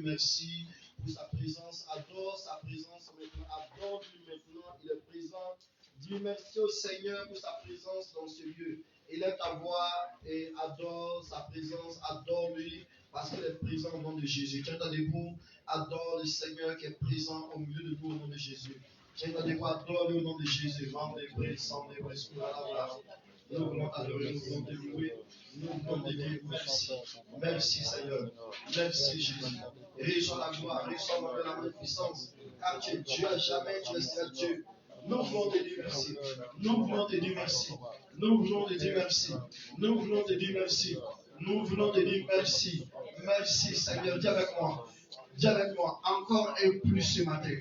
Merci pour sa présence, adore sa présence maintenant, adore-lui maintenant, il est présent. Dis merci au Seigneur pour sa présence dans ce lieu. Élève ta voix et adore sa présence, adore-lui parce qu'il est présent au nom de Jésus. Tiens-toi debout, adore le Seigneur qui est présent au milieu de nous au nom de Jésus. Tiens-toi debout, adore-le au nom de Jésus. Nous voulons t'adorer, nous voulons te louer, nous voulons te dire merci. Merci Seigneur, merci Jésus. Reçois la gloire, reçois la magnificence, car tu es Dieu à jamais, tu es seul Dieu. Nous voulons te dire merci, nous voulons te dire merci, nous voulons te dire merci, nous voulons te dire merci, nous voulons te dire merci. Merci Seigneur, dis avec moi, encore et plus ce matin.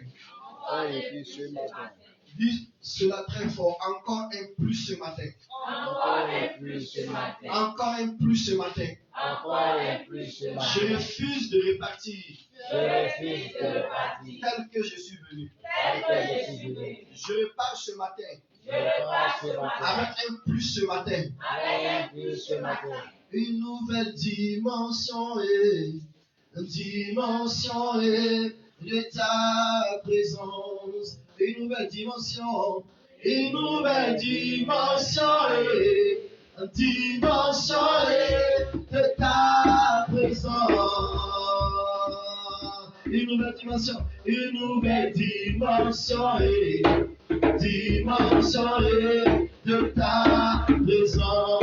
Dis cela très fort. Encore un plus ce matin. Encore un plus ce matin. Encore un plus ce matin. Encore un plus ce matin. Je refuse de repartir. Je refuse de repartir. Tel que je suis venu. Tel que je suis venu. Je repars ce matin. Je repars ce matin. Avec un plus ce matin. Avec un plus ce matin. Une nouvelle dimension de ta présence. Une nouvelle dimension. Une nouvelle dimension de ta présence. Une nouvelle dimension. Une nouvelle dimension de ta présence.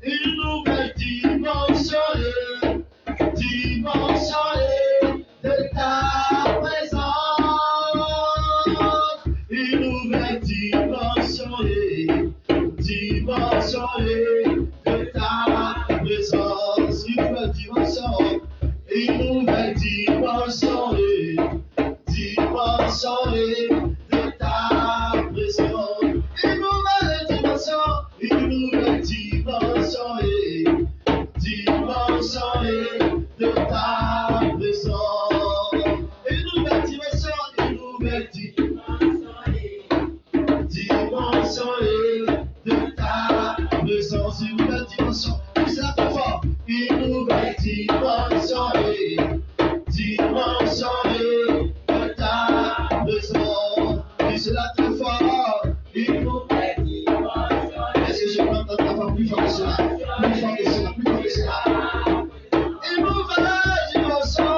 Une nouvelle dimension de ta présence. Une nouvelle dimension de ta présence. Une nouvelle dimension. Une nouvelle dimension de ta présence. Une nouvelle dimension de ta présence. Une nouvelle dimension de ta présence. Une nouvelle dimension. C'est la plus fort. Une nouvelle dimension de ta présence. Et c'est la très fort. Une nouvelle dimension. Est-ce que je peux entendre ta voix plus fort que cela? Plus fort que cela, plus fort que cela. Une nouvelle dimension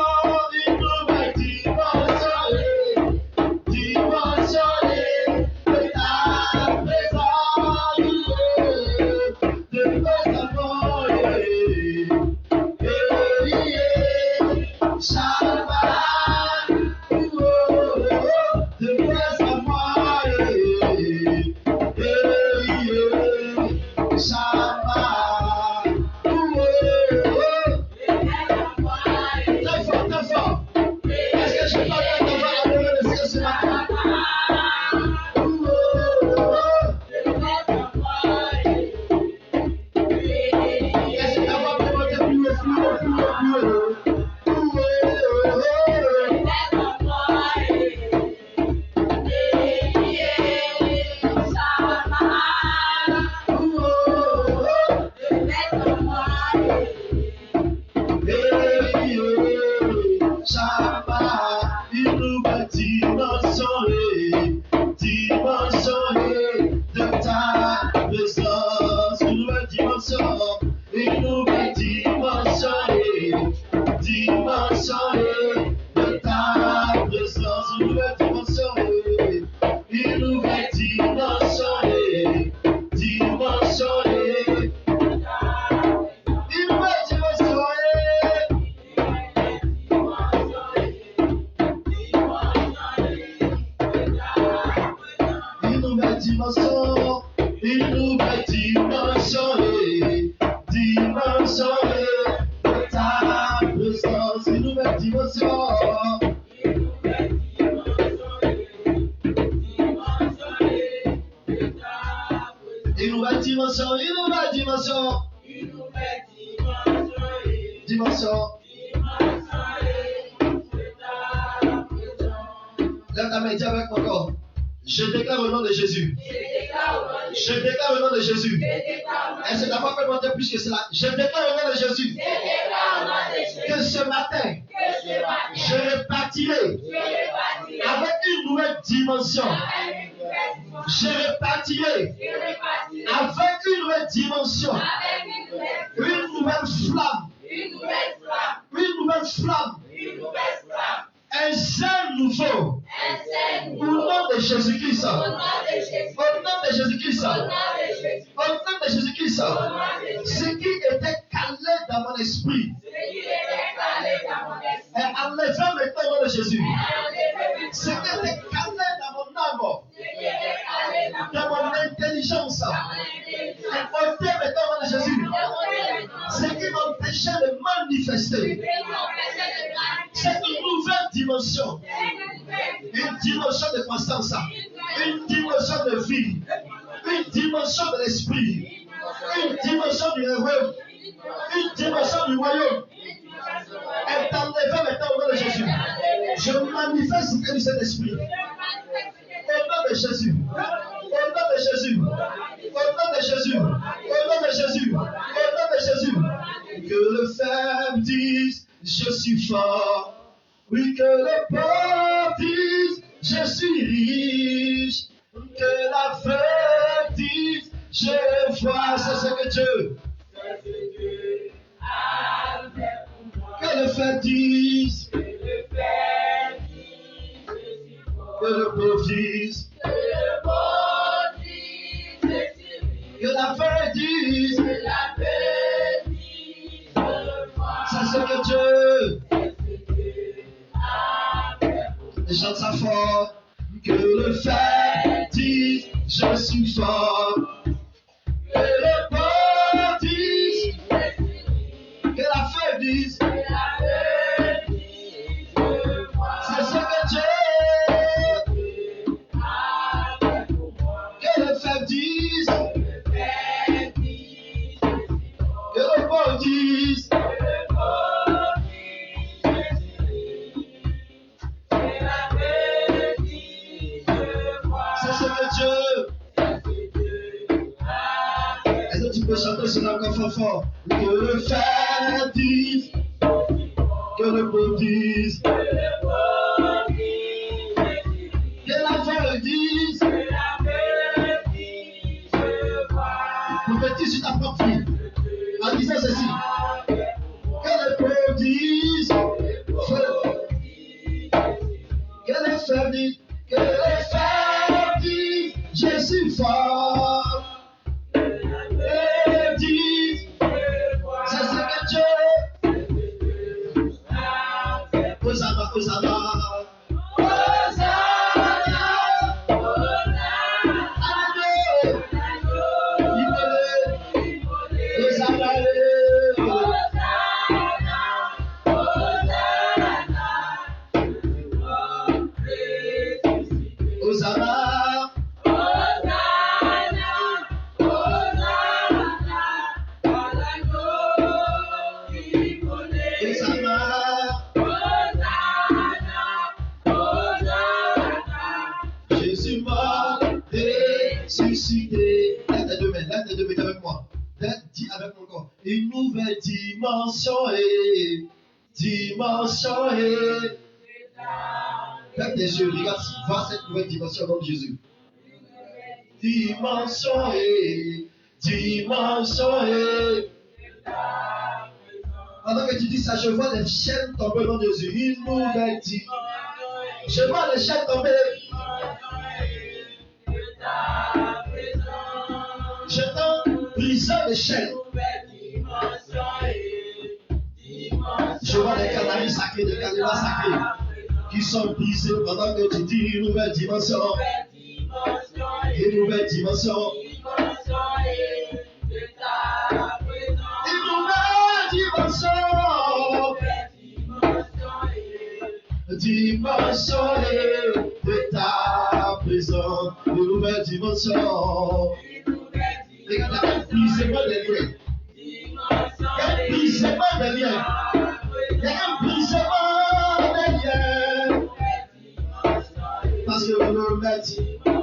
de ta présence. De mes amours. Shabbat, de mes amours. Shabbat, très fort, très fort. Est-ce que je peux entendre ta voix adorer le ciel ce matin? Est-ce que ta voix peut monter plus haut, plus haut, plus haut, plus haut? Shabbat, une nouvelle dimension de ta présence. Une nouvelle dimension de ta présence. Une nouvelle dimension Lève ta main, dis avec mon corps. Je déclare au nom de Jésus. Je déclare au nom de Jésus. Est-ce que ta voix peut monter plus que cela? Je déclare au nom de Jésus. Que ce matin, je repartirai avec une nouvelle dimension. Je repartirai avec une nouvelle dimension. Une nouvelle flamme. Une nouvelle flamme. Un zèle nouveau. Au nom de Jésus-Christ. Au nom de Jésus-Christ. Au nom de Jésus-Christ. Ce qui était calé dans mon esprit est enlevé maintenant au nom de Jésus. Ce qui était calé dans mon âme, dans mon intelligence, est ôté maintenant au nom de Jésus. Ce qui m'empêchait de manifester. C'est une nouvelle dimension. Une dimension de de croissance, une dimension de vie, une dimension de l'esprit, une dimension du royaume, une dimension du royaume est enlevée maintenant au nom de Jésus. Je manifeste le Saint-Esprit. Au nom de Jésus. Au nom de Jésus. Au nom de Jésus. Au nom de Jésus. Au nom de Jésus. Que le faible dise, je suis fort. Oui, que le pauvre dise, je suis riche. Que l'aveugle dise, je vois. C'est ce que Dieu. Que le faible dise. Que le pauvre dise. Que l'aveugle dise. C'est ce que Dieu. Et chante ça fort. Que le faible dise, je suis fort. Que le pauvre dise. Que la faible dise. C'est ce que Dieu. Que le faible dise. Que le pauvre dise. Tu peux chanter cela encore fort. Que le faible dise, que le pauvre dise, que l'aveugle dise, prophétise sur ta propre vie en disant ceci. Que le pauvre dise, que le faible dise, je suis fort. Hosanna, une nouvelle dimension et ferme tes yeux, regarde, vois cette nouvelle dimension au nom de Jésus. Dimension et pendant que tu dis ça, je vois des chaînes tomber au nom de Jésus. Une nouvelle dimension. Je vois les chaînes tomber. J'entends briser les chaînes. Je vois des canaries sacrés, des canevas sacrés qui sont brisés pendant que tu dis une nouvelle dimension. Une nouvelle dimension. Une nouvelle dimension. Dimension de ta présence. Une nouvelle dimension. Regarde, il y a un brisement des liens. Il y a un brisement des liens. Il y a un brisement des liens. Parce que le maître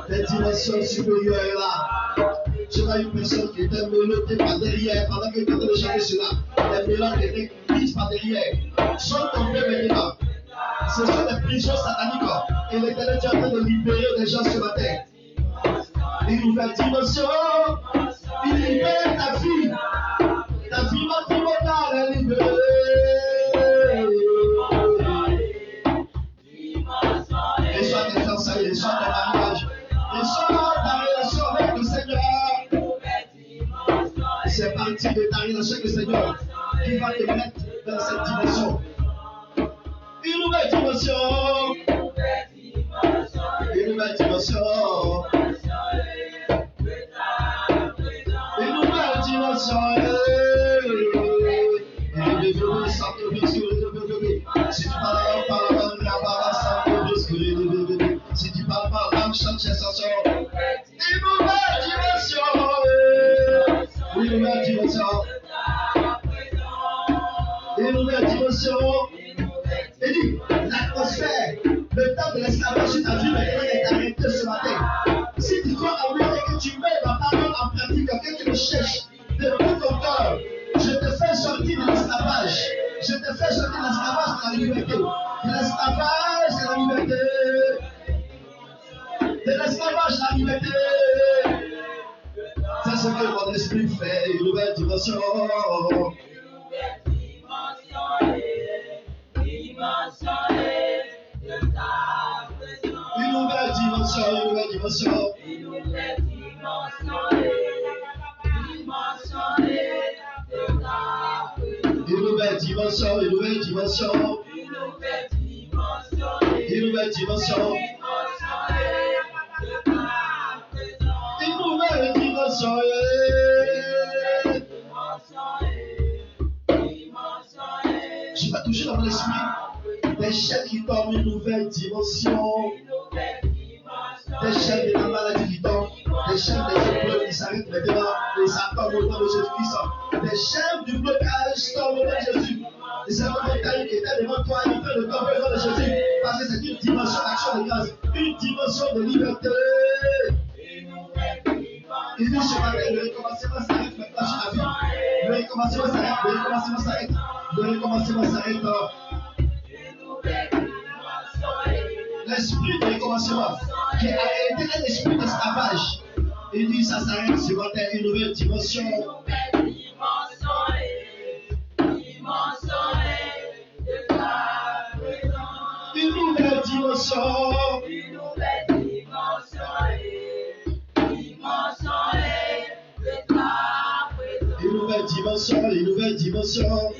des dimensions supérieures est là. Je vois une personne qui était menottée par derrière pendant que tu étais de chanter cela. Les mélanges étaient prises par derrière. Sont tombés maintenant. Ce sont des prisons sataniques. Et l'Éternel est en train de libérer les gens ce matin. Une nouvelle dimension. Il libère ta vie. Ta vie matrimoniale est libérée. Et soit tes fiançailles, et soit ton mariage, et soit ta relation avec le Seigneur. C'est parti de ta relation avec le Seigneur qui va te mettre dans cette dimension. Une nouvelle dimension. Une nouvelle dimension. Une nouvelle dimension. Si tu parles dimension. Une nouvelle dimension. Une nouvelle dimension. Une nouvelle dimension. Et dit, l'atmosphère, le temps de l'esclavage sur ta vie maintenant est arrêté ce matin. Si tu crois en moi et que tu mets ma parole en pratique, que tu me cherches de tout ton cœur, je te fais sortir de l'esclavage. Je te fais sortir de l'esclavage à la liberté. De l'esclavage à la liberté. De l'esclavage à la liberté. C'est ce que mon esprit fait, une nouvelle dimension. Une nouvelle dimension, une nouvelle dimension. Une nouvelle dimension. Une nouvelle dimension, une nouvelle dimension. Une nouvelle dimension. Une nouvelle dimension. Je vais toucher dans mon esprit des chaînes qui tombent, une nouvelle dimension. Des chaînes de la maladie qui tombent, des chaînes des épreuves qui s'arrêtent maintenant et ça tombe au nom de Jésus-Christ. Des chaînes du blocage tombent au nom de Jésus. Et c'est un montagne qui était devant toi, il fait le tomber au nom de Jésus. Parce que c'est une dimension d'action de grâce, une dimension de liberté. Il dit ce matin, le recommencement s'arrête maintenant sur la vie. Le recommencement s'arrête, le recommencement s'arrête, le recommencement s'arrête. L'esprit de recommencement qui a été un esprit d'esclavage. Il dit ça s'arrête ce matin, une nouvelle dimension. Une nouvelle dimension. Une nouvelle dimension, une nouvelle dimension.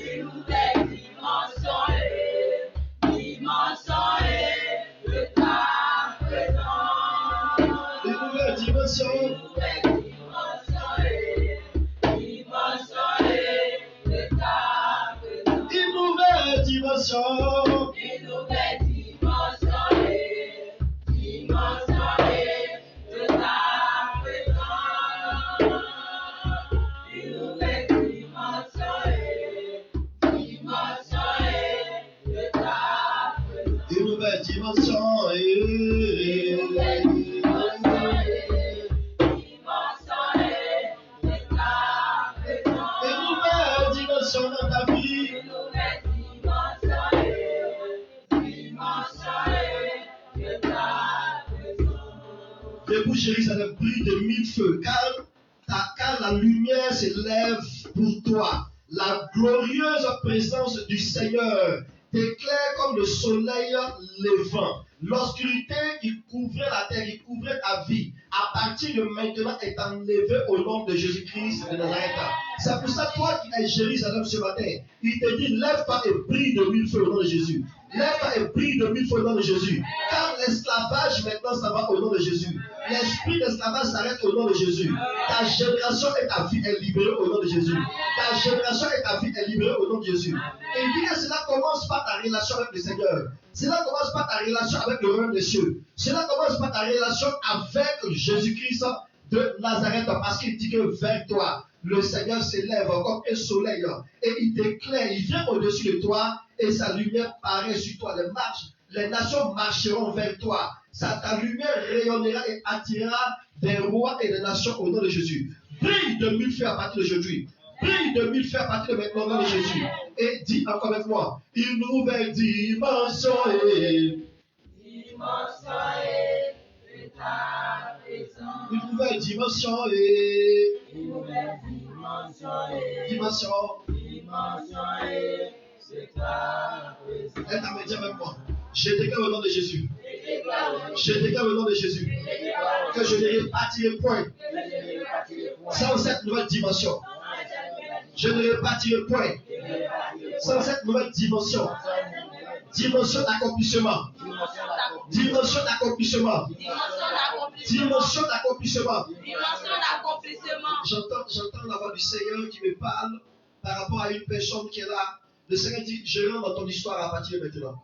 Jérusalem brille de mille feux, car la lumière s'élève pour toi. La glorieuse présence du Seigneur t'éclaire comme le soleil levant. L'obscurité qui couvrait la terre, qui couvrait ta vie, à partir de maintenant est enlevée au nom de Jésus-Christ de Nazareth. C'est pour ça, toi qui es Jérusalem ce matin, il te dit, lève-toi et brille de mille feux au nom de Jésus. Lève-toi et brille de mille feux au nom de Jésus. Car l'esclavage maintenant, ça va au nom de Jésus. L'esprit d'esclavage s'arrête au nom de Jésus. Ta génération et ta vie est libérée au nom de Jésus. Ta génération et ta vie est libérée au nom de Jésus. Et il dit que cela commence par ta relation avec le Seigneur. Cela commence par ta relation avec le royaume des cieux. Cela commence par ta relation avec Jésus-Christ de Nazareth. Parce qu'il dit que vers toi, le Seigneur s'élève comme un soleil. Et il t'éclaire, il vient au-dessus de toi et sa lumière paraît sur toi. Les nations marcheront vers toi. Ta lumière rayonnera et attirera des rois et des nations au nom de Jésus. Brille de mille feux à partir d'aujourd'hui. Brille de mille feux à partir de maintenant au nom de Jésus. Et dis encore avec moi, une nouvelle dimension est. Une nouvelle dimension est. Dimension. Elle t'a dit avec moi. Je déclare au nom de Jésus. Je déclare au nom de Jésus que je ne répartirai point sans cette nouvelle dimension. Je ne répartirai point sans cette nouvelle dimension. Dimension d'accomplissement. Dimension d'accomplissement. Dimension d'accomplissement. J'entends la voix du Seigneur qui me parle par rapport à une personne qui est là. Le Seigneur dit, je rentre dans ton histoire à partir de maintenant.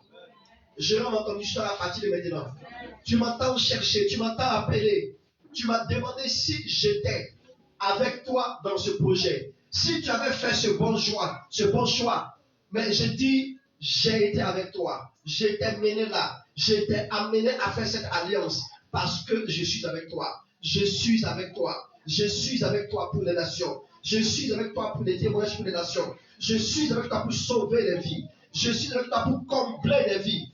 Je rentre dans ton histoire à partir de maintenant. Tu m'entends chercher, tu m'entends appeler. Tu m'as demandé si j'étais avec toi dans ce projet. Si tu avais fait ce bon choix. Mais je dis, j'ai été avec toi. J'ai été mené là. J'ai été amené à faire cette alliance parce que je suis avec toi. Je suis avec toi. Je suis avec toi pour les nations. Je suis avec toi pour les témoignages pour les nations. Je suis avec toi pour sauver les vies. Je suis avec toi pour combler les vies.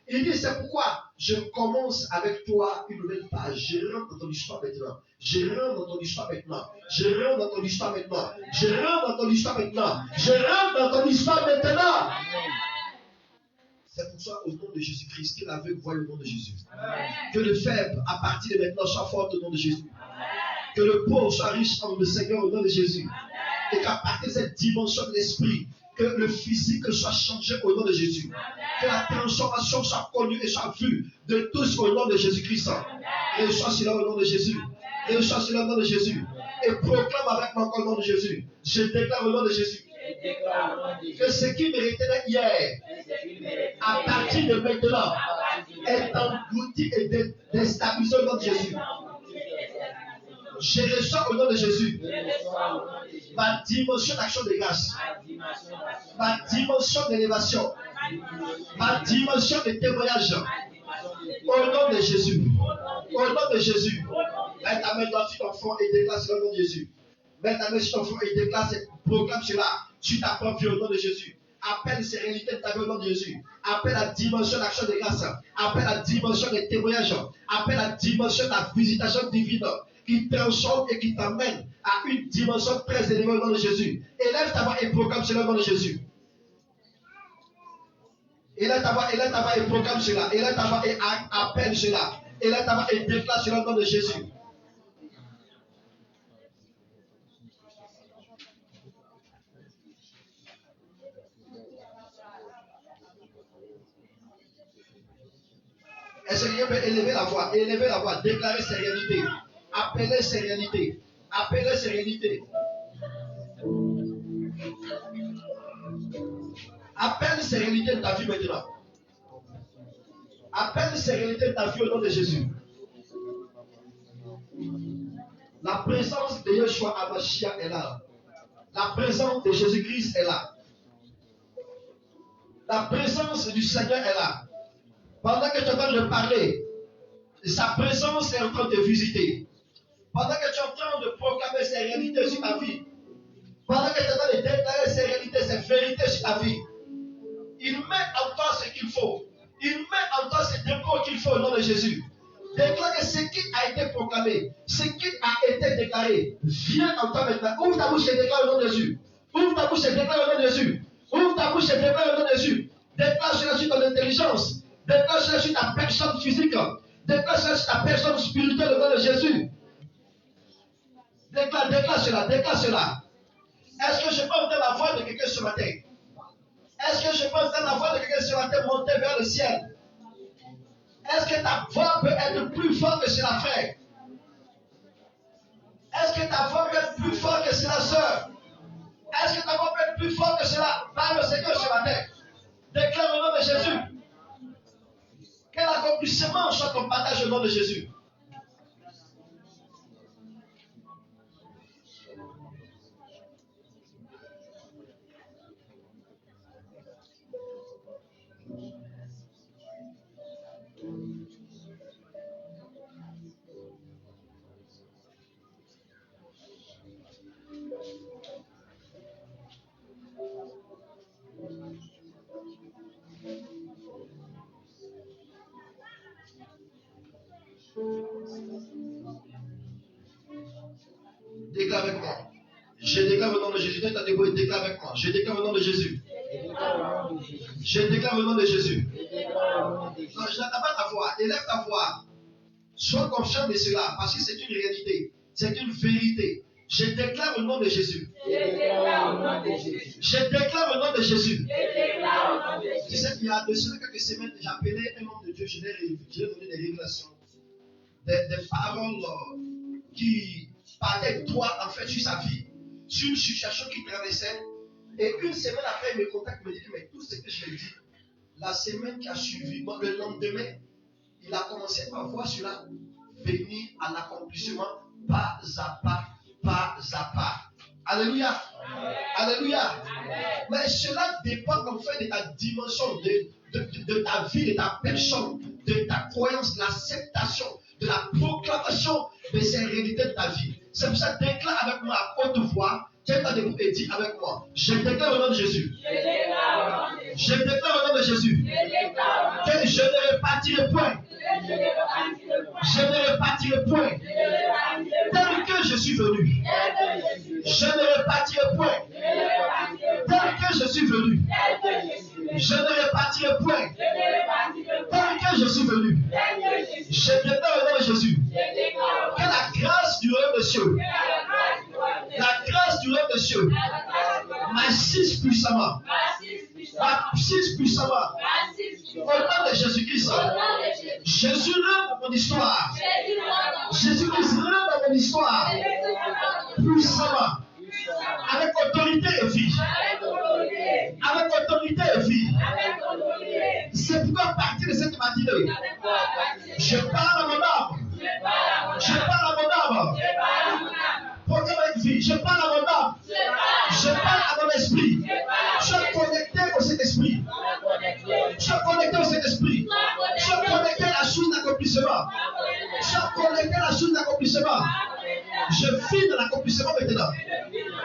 Il dit, c'est pourquoi je commence avec toi une nouvelle page. Je rentre dans ton histoire maintenant. Je rentre dans ton histoire maintenant. Je rentre dans ton histoire maintenant. Je rentre dans ton histoire maintenant. Je rentre dans ton histoire maintenant. C'est pour ça, au nom de Jésus-Christ, que l'aveugle voit le nom de Jésus. Que le faible, à partir de maintenant, soit fort au nom de Jésus. Que le pauvre soit riche en le Seigneur au nom de Jésus. Et qu'à partir de cette dimension de l'esprit, que le physique soit changé au nom de Jésus. Que la transformation soit connue et soit vue de tous au nom de Jésus-Christ. Et soit cela au nom de Jésus. Et soit cela au nom de Jésus. Et proclame avec moi encore au nom de Jésus. Je déclare au nom de Jésus. Que ce qui méritait hier, à partir de maintenant, est englouti et déstabilisé au nom de Jésus. Je reçois au nom de Jésus ma dimension d'action de grâce, ma dimension d'élévation, ma dimension de témoignage. Au nom de Jésus. Au nom de Jésus. Mets ta main dans ton front et déclare cela au nom de Jésus. Mets ta main sur ton front et déclare ce programme cela. Tu t'apprends au nom de Jésus. Appelle ces réalités de ta vie au nom de Jésus. Appelle la dimension d'action de grâce. Appelle la dimension de témoignage. Appelle la dimension de la visitation divine qui transforme et qui t'amène à une dimension très élevée au nom de Jésus. Élève ta voix et proclame cela au nom de Jésus. Élève ta voix et proclame cela. Élève ta voix et appelle cela. Élève ta voix et déclare cela au nom de Jésus. Est-ce que quelqu'un peut élever la voix, déclarer ses réalités, appeler ses réalités, appeler ses réalités. Appelle ces réalités de ta vie maintenant. Appelle ces réalités de ta vie au nom de Jésus. La présence de Yeshua Hamashiach est là. La présence de Jésus-Christ est là. La présence du Seigneur est là. Pendant que tu es en train de parler, sa présence est en train de visiter. Pendant que tu es en train de proclamer ses réalités sur ta vie, pendant que tu es en train de déclarer ses réalités, ses vérités sur ta vie, il met en toi ce qu'il faut. Il met en toi ce dépôt qu'il faut au nom de Jésus. Déclare ce qui a été proclamé, ce qui a été déclaré, vient en toi maintenant. Ouvre ta bouche et déclare au nom de Jésus. Ouvre ta bouche et déclare au nom de Jésus. Ouvre ta bouche et déclare au nom de Jésus. Déclare cela sur ton intelligence. Déclare cela sur ta personne physique. Déclare cela sur ta personne spirituelle au nom de Jésus. Déclare cela. Est-ce que je peux entendre la voix de quelqu'un ce matin? Est-ce que je peux entendre la voix de quelqu'un ce matin monter vers le ciel? Est-ce que ta voix peut être plus forte que chez la frère? Est-ce que ta voix peut être plus forte que chez la sœur? Est-ce que ta voix peut être plus forte que chez la par le Seigneur ce matin? Déclare au nom de Jésus. Quel accomplissement soit ton partage au nom de Jésus. Déclare avec moi. Je déclare au nom de Jésus. Déclare avec moi. Je déclare au nom de Jésus. Je déclare au nom de Jésus. Non, je n'entends pas ta voix. Élève ta voix. Sois conscient de cela parce que c'est une réalité. C'est une vérité. Je déclare au nom de Jésus. Je déclare au nom de Jésus. Tu sais qu'il y a de cela quelques semaines, j'appelais un homme de Dieu. Je lui ai donné des révélations. Des paroles qui parlaient droit en fait sur sa vie, sur une situation qu'il traversait. Et une semaine après, il me contacte, il me dit mais tout ce que je lui ai dit, la semaine qui a suivi, le lendemain, il a commencé par voir cela venir à l'accomplissement pas à pas, pas à pas. Alléluia. Amen. Alléluia. Amen. Mais cela dépend en fait de ta dimension, de ta vie, de ta personne, de ta croyance, de l'acceptation, de la proclamation de ces réalités de ta vie. C'est pour ça que déclare avec moi à haute voix. Tiens-toi debout et dis avec moi. Je déclare au nom de Jésus. Je déclare au nom de Jésus. Que je ne repartirai point. Je ne repartirai point. Tel que je suis venu. Je ne repartirai point. Tel que je suis venu. Je ne repartirai point. Tel que je suis venu. Je déclare au nom de Jésus. Que la grâce du roi de cieux. La grâce du roi de cieux m'assise puissamment. M'assise puissamment. Au nom de Jésus-Christ. Jésus rentre dans mon histoire. Jésus-Christ rentre dans mon histoire. Puissamment. Avec autorité et vie. Avec autorité et vie. C'est pourquoi à partir de cette matinée, je parle à mon âme. Je parle à mon âme. Programme avec vie. Je parle à mon âme. Je parle à mon esprit. Je suis connecté au Saint-Esprit. Je suis connecté au Saint-Esprit. Je suis connecté à la chose d'accomplissement. Je suis connecté à la chose d'accomplissement. Je vis dans l'accomplissement maintenant.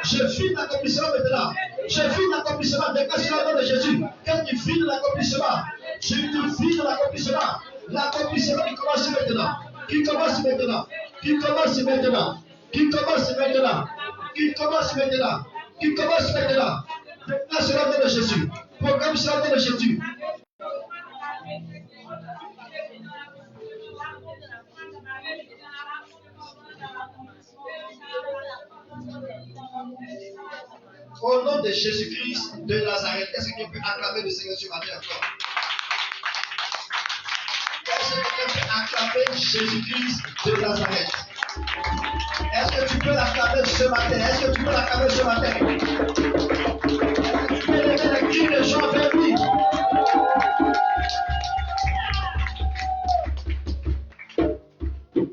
Je vis dans l'accomplissement maintenant. Je vis dans l'accomplissement. Déclare sur le nom de Jésus. Quand tu vis dans l'accomplissement, je te vis dans l'accomplissement. L'accomplissement qui commence maintenant. Qui commence maintenant. Qui commence maintenant. Qui commence maintenant. Qui commence maintenant. Qui commence maintenant. Déclare sur le nom de Jésus. Proclame sur le nom de Jésus. Au nom de Jésus-Christ de Nazareth, est-ce que quelqu'un peut acclamer le Seigneur ce matin encore? Est-ce que quelqu'un peut acclamer Jésus-Christ de Nazareth? Est-ce que tu peux l'acclamer ce matin? Est-ce que tu peux l'acclamer ce matin? Est-ce que tu peux lever les cris de gens vers lui?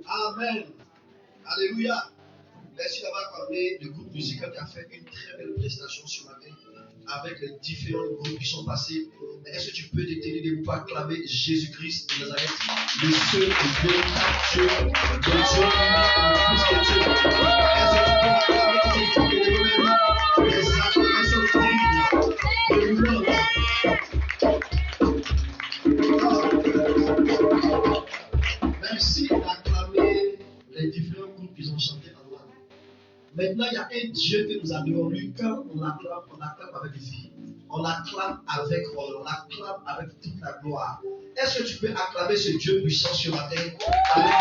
Amen. Alléluia. Merci d'avoir accordé le groupe musical qui a fait une très belle prestation ce matin avec les différents groupes qui sont passés. Est-ce que tu peux te tenir debout pour acclamer Jésus-Christ de Nazareth, le seul et véritable Dieu, le Dieu plus que Dieu. Est-ce que tu peux acclamer ces gens de nous-mêmes, les acclamations dignes de nous-mêmes? Merci d'acclamer les différents groupes qui ont chanté en langue. Maintenant, il y a un Dieu que nous adorons. Lui, quand on acclame avec vie. On acclame avec honneur. On acclame avec toute la gloire. Est-ce que tu peux acclamer ce Dieu puissant ce matin avec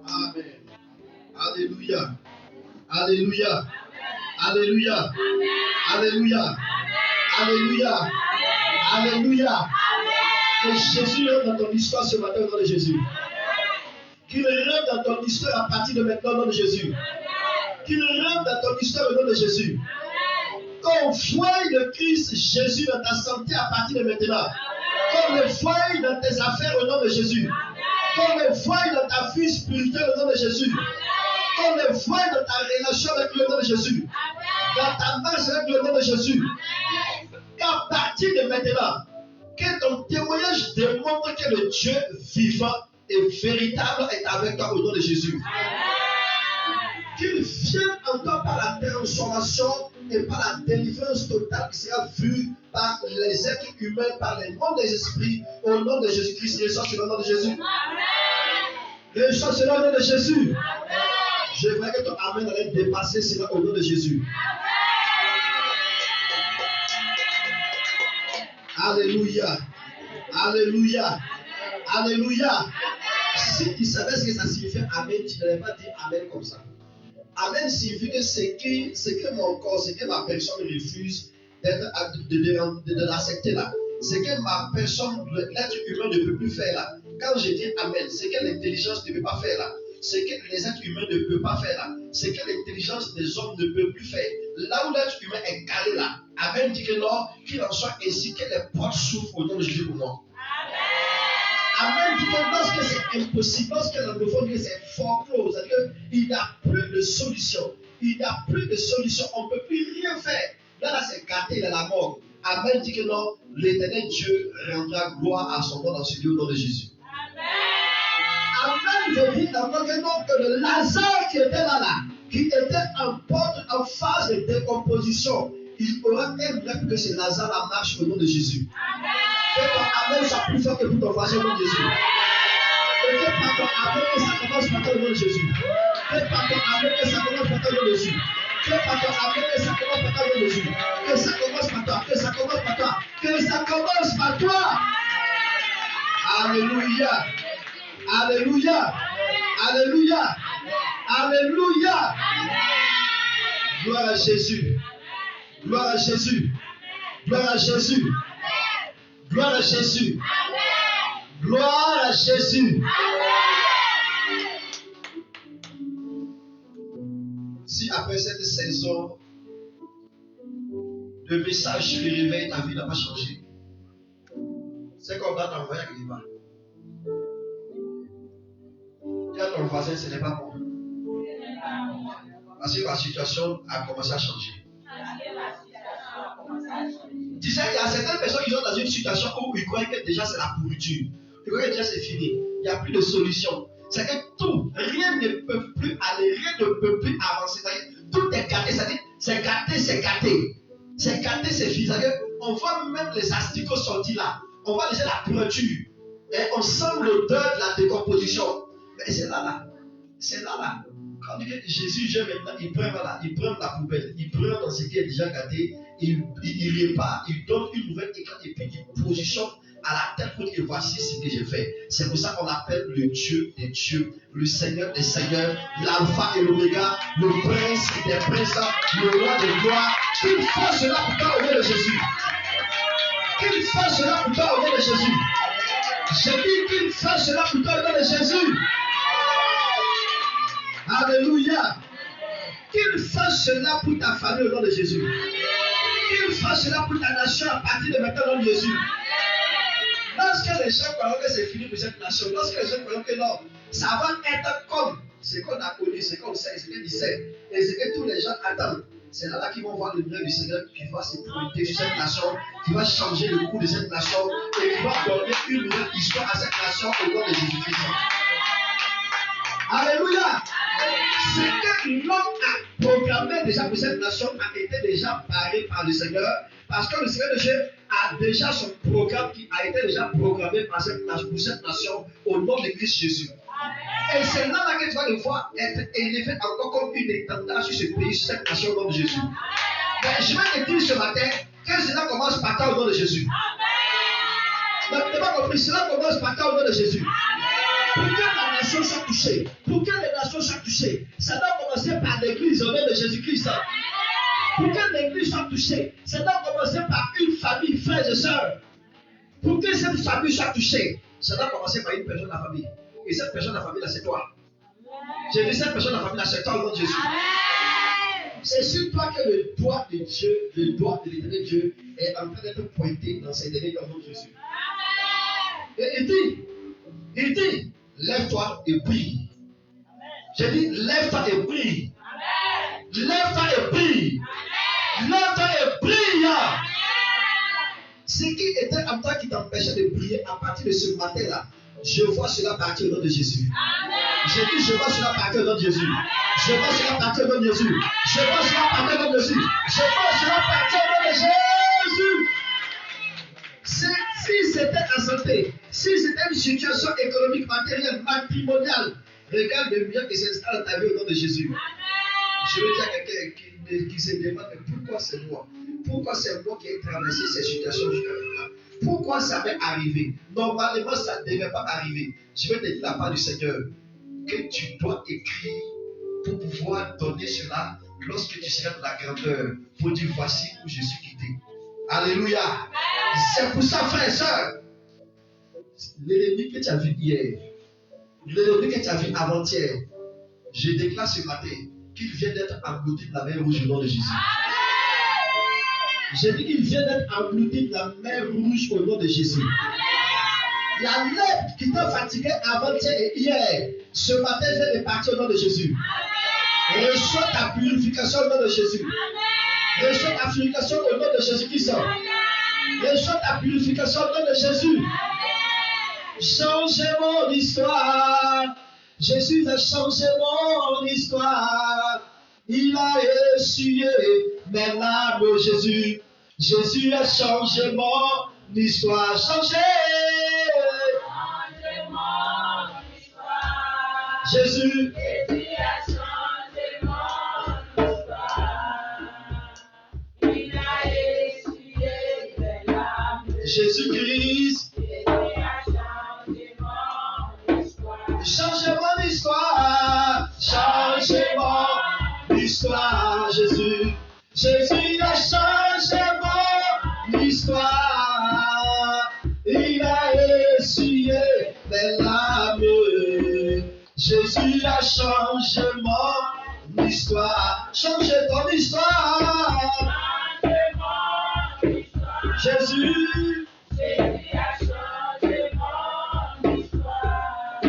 Amen. Alléluia. Alléluia. Alléluia. Alléluia. Alléluia. Alléluia. Que Jésus rentre dans ton histoire ce matin au nom de Jésus. Qu'il rentre dans ton histoire à partir de maintenant au nom de Jésus. Qu'il rentre dans ton histoire au nom de Jésus. Qu'on voie le Christ Jésus dans ta santé à partir de maintenant. Qu'on le voie dans tes affaires au nom de Jésus. Qu'on le voie dans ta vie spirituelle au nom de Jésus. Qu'on le voie dans ta relation avec le nom de Jésus. Dans ta marche avec le nom de Jésus. Qu'à partir de maintenant, que ton témoignage démontre que le Dieu vivant et véritable est avec toi au nom de Jésus. Qu'il vienne encore par la transformation et par la délivrance totale qui sera vue par les êtres humains, par les mondes des esprits, au nom de Jésus-Christ. Reçois sur le nom de Jésus. Reçois sur le nom de Jésus. Je voudrais que ton Amen allait dépasser cela au nom de Jésus. Alléluia. Alléluia. Alléluia. Si tu savais ce que ça signifiait Amen, tu n'allais pas dire Amen comme ça. Amen signifie que ce que mon corps, ce que ma personne refuse de l'accepter là. Ce que ma personne, l'être humain ne peut plus faire là. quand je dis Amen, c'est que l'intelligence ne peut pas faire là. C'est que les êtres humains ne peuvent pas faire là. C'est que l'intelligence des hommes ne peut plus faire. Là où l'être humain est calé là. Amen dit que non, qu'il en soit ainsi, que les portes s'ouvrent au nom de Jésus pour moi. Amen dit que lorsque c'est impossible, lorsque l'anglophone dit que c'est foreclose, c'est-à-dire qu'il n'y a plus de solution. Il n'y a plus de solution. On ne peut plus rien faire. Là, c'est gâté, il est la mort. Amen dit que non, l'éternel Dieu rendra gloire à son nom dans ce lieu au nom de Jésus. Amen veut dire d'abord que non, que le Lazare qui était là, qui était en phase de décomposition, il aura un rêve que ce Lazare marche au nom de Jésus. Que ton Amen soit plus fort que pour ton voisin au nom de Jésus. Et que par ton Amen, que ça commence par toi au nom de Jésus. Que par ton Amen, que ça commence par toi au nom de Jésus. Que par ton Amen, que ça commence par toi au nom de Jésus. Que ça commence par toi, que ça commence par toi, que ça commence par toi. Alléluia. Alléluia. Alléluia. Alléluia. Gloire à Jésus. Gloire à Jésus. Gloire à Jésus. Gloire à Jésus. Gloire à Jésus. Si après cette saison de message qui réveille ta vie n'a pas changé, c'est qu'on va t'envoyer quelque part. Dis à ton voisin, ce n'est pas bon. Parce que la situation a commencé à changer. Tu sais, il y a certaines personnes qui sont dans une situation où ils croient que déjà c'est la pourriture. Ils croient que déjà c'est fini. Il n'y a plus de solution. C'est que tout, rien ne peut plus aller, rien ne peut plus avancer. Tout est gâté. C'est-à-dire, c'est gâté, c'est gâté. C'est gâté, c'est fini. C'est-à-dire, on voit même les asticots sortir là. On voit déjà la pourriture. Et on sent l'odeur de la décomposition. Mais c'est là. C'est là. Quand Jésus vient maintenant, il prend la poubelle, il prend dans ce qui est déjà gâté, il répare, il donne une nouvelle écran et puis il positionne à la tête pour dire voici ce que j'ai fait. C'est pour ça qu'on l'appelle le Dieu des dieux, le Seigneur des seigneurs, l'alpha et l'oméga, le prince des princes, le roi des gloires. Qu'il fasse cela pour toi au nom de Jésus. Qu'il fasse cela pour toi au nom de Jésus. J'ai dit qu'il fasse cela pour toi au nom de Jésus. Alléluia. Qu'il fasse cela pour ta famille au nom de Jésus. Qu'il fasse cela pour ta nation à partir de maintenant au nom de Jésus. Lorsque les gens croient que c'est fini pour cette nation, lorsque les gens croient que non, ça va être comme ce qu'on a connu, ce qu'on sait, ce qu'on disait, et ce que tous les gens attendent, c'est là qu'ils vont voir le nom du Seigneur qui va se pointer sur cette nation, qui va changer le cours de cette nation, et qui va donner une nouvelle histoire à cette nation au nom de Jésus-Christ. Alléluia. Ce que l'homme a programmé déjà pour cette nation a été déjà paré par le Seigneur, parce que le Seigneur de Dieu a déjà son programme qui a été déjà programmé pour cette nation au nom de Christ Jésus. Et c'est là que tu vas devoir être élevé encore comme une étendard sur ce pays, sur cette nation au nom de Jésus. Mais je vais te dire ce matin que cela commence par toi au nom de Jésus. Tu n'as pas compris, cela commence par toi au nom de Jésus. Pour que la nation soit touchée, pour que les nations soient touchées, ça doit commencer par l'église au nom de Jésus-Christ. Pour que l'église soit touchée, ça doit commencer par une famille, frères et sœurs. Pour que cette famille soit touchée, ça doit commencer par une personne de la famille. Et cette personne de la famille là, c'est toi. J'ai vu cette personne de la famille là, c'est toi au nom de Jésus. C'est sur toi que le doigt de Dieu, le doigt de l'éternel Dieu est en train d'être pointé dans ces derniers temps au nom de Jésus. Et il dit, lève-toi et prie. J'ai dit, lève-toi et prie. Lève-toi et prie. Lève-toi et prie. Ce qui était en toi qui t'empêchait de prier à partir de ce matin-là, je vois cela partir au nom de Jésus. J'ai dit, je vois cela partir au nom de Jésus. Je vois cela partir au nom de Jésus. Je vois cela partir au nom de Jésus. Je vois cela partir au nom de Jésus. Si c'était en santé, si c'était une situation économique, matérielle, matrimoniale, regarde le bien qui s'installe dans ta vie au nom de Jésus. Je veux dire à quelqu'un qui se demande pourquoi c'est moi. Pourquoi c'est moi qui ai traversé ces situations jusqu'à maintenant. Pourquoi ça m'est arrivé? Normalement, ça ne devait pas arriver. Je vais te dire la part du Seigneur que tu dois écrire pour pouvoir donner cela lorsque tu seras dans la grandeur. Pour dire voici où je suis quitté. Alléluia. C'est pour ça, frères et sœurs. l'ennemi que tu as vu hier, l'ennemi que tu as vu avant-hier, je déclare ce matin qu'il vient d'être englouti de la mer rouge au nom de Jésus. J'ai dit qu'il vient d'être englouti de la mer rouge au nom de Jésus. La lèpre qui t'a fatigué avant-hier et hier, ce matin vient de partir au nom de Jésus. Reçois ta purification au nom de Jésus. Reçois ta purification au nom de Jésus-Christ. Reçois ta purification au nom de Jésus. Changez mon histoire. Jésus a changé mon histoire. Il a essuyé mes larmes, Jésus. Jésus a changé mon histoire. Changé. Jésus. Jésus a changé mon histoire. Il a essuyé mes larmes. Jésus-Christ. Jésus a changé mon histoire. Changez mon histoire. Changez mon histoire, Jésus. Jésus a changé mon histoire. Il a essuyé mes larmes. Jésus a changé mon histoire. Changez ton histoire. Jésus. Jésus a changé mon histoire.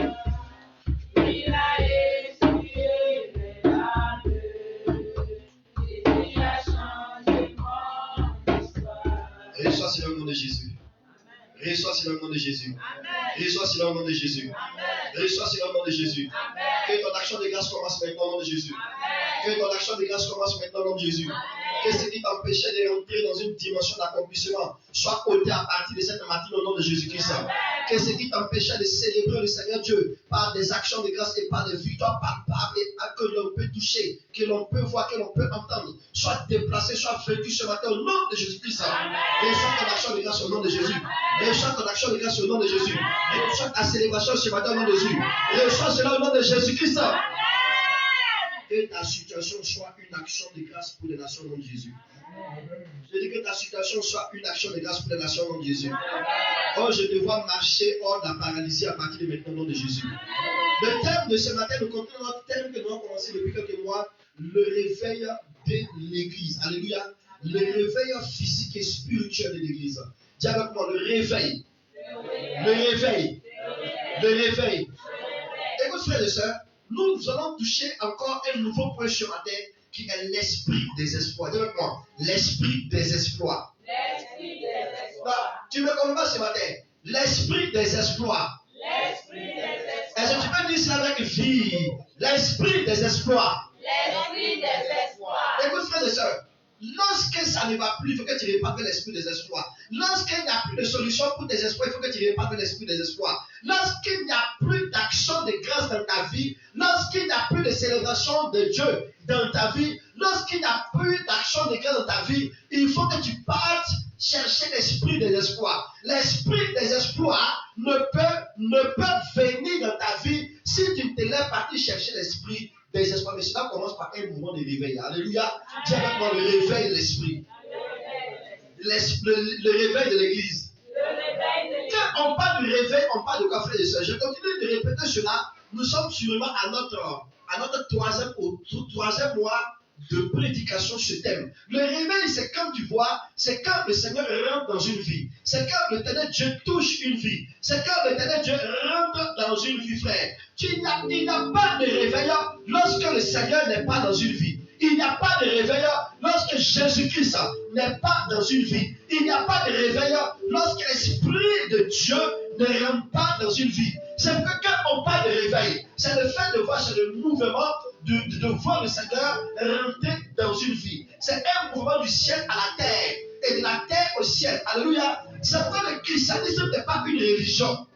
Il a essuyé mes larmes. Jésus a changé mon histoire. Reçois sur le nom de Jésus. Reçois sur le nom de Jésus. Reçois sur le nom de Jésus. Reçois sur le nom de Jésus. Que ton action de grâce commence maintenant au nom de Jésus. Que ton action de grâce commence maintenant au nom de Jésus. Que ce qui t'empêchait de rentrer dans une dimension d'accomplissement soit ôté à partir de cette matinée au nom de Jésus-Christ. Que ce qui t'empêchait de célébrer le Seigneur Dieu par des actions de grâce et par des victoires palpables que l'on peut toucher, que l'on peut voir, que l'on peut entendre, soit déplacé, soit vaincu ce matin au nom de Jésus-Christ. Reçois ton action de grâce au nom de Jésus. Reçois ton action de grâce au nom de Jésus. Reçois ta célébration ce matin au nom de Jésus. Reçois cela au nom de Jésus-Christ. Que ta situation soit une action de grâce pour les nations au nom de Jésus. Je dis que ta situation soit une action de grâce pour les nations au nom de Jésus. Oh, je te vois marcher hors de la paralysie à partir de maintenant au nom de Jésus. Le thème de ce matin, nous continuons notre thème que nous avons commencé depuis quelques mois, le réveil de l'Église. Alléluia. Le réveil physique et spirituel de l'Église. Dis avec moi, le réveil. Le réveil. Le réveil. Écoute, frères et sœurs, nous allons toucher encore un nouveau point ce matin qui est l'esprit des exploits. Dis avec moi, l'esprit des exploits. L'esprit des exploits. Tu me comprends ce matin? L'esprit des exploits. L'esprit des exploits. Est-ce que tu peux dire cela avec vie? L'esprit des exploits. L'esprit des exploits. Écoute, frères et sœurs, lorsque ça ne va plus, il faut que tu repartes l'esprit des exploits. Lorsqu'il n'y a plus de solution pour tes exploits, il faut que tu repartes l'esprit des exploits. Lorsqu'il n'y a plus d'action de grâce dans ta vie, lorsqu'il n'y a plus de célébration de Dieu dans ta vie, lorsqu'il n'y a plus d'action de grâce dans ta vie, il faut que tu partes chercher l'esprit des exploits. L'esprit des exploits ne peut venir dans ta vie si tu ne te lèves pas chercher l'esprit des espoirs. Mais cela commence par un mouvement de réveil. Alléluia. Dis avec moi le réveil de l'esprit. Le réveil de l'église. Quand on parle du réveil, on parle de quoi, frères et sœurs? Je continue de répéter cela. Nous sommes sûrement à notre troisième mois de prédication sur ce thème. Le réveil, c'est quand tu vois, c'est quand le Seigneur rentre dans une vie. C'est quand l'éternel Dieu touche une vie. C'est quand l'éternel Dieu rentre dans une vie, frère. Il n'y a pas de réveil lorsque le Seigneur n'est pas dans une vie. Il n'y a pas de réveil lorsque Jésus-Christ n'est pas dans une vie. Il n'y a pas de réveil lorsque l'Esprit de Dieu ne rentre pas dans une vie. C'est que quand on parle de réveil, c'est le fait de voir, c'est le mouvement de voir le Seigneur rentrer dans une vie. C'est un mouvement du ciel à la terre et de la terre au ciel. Alléluia. C'est pourquoi le christianisme n'est pas une religion.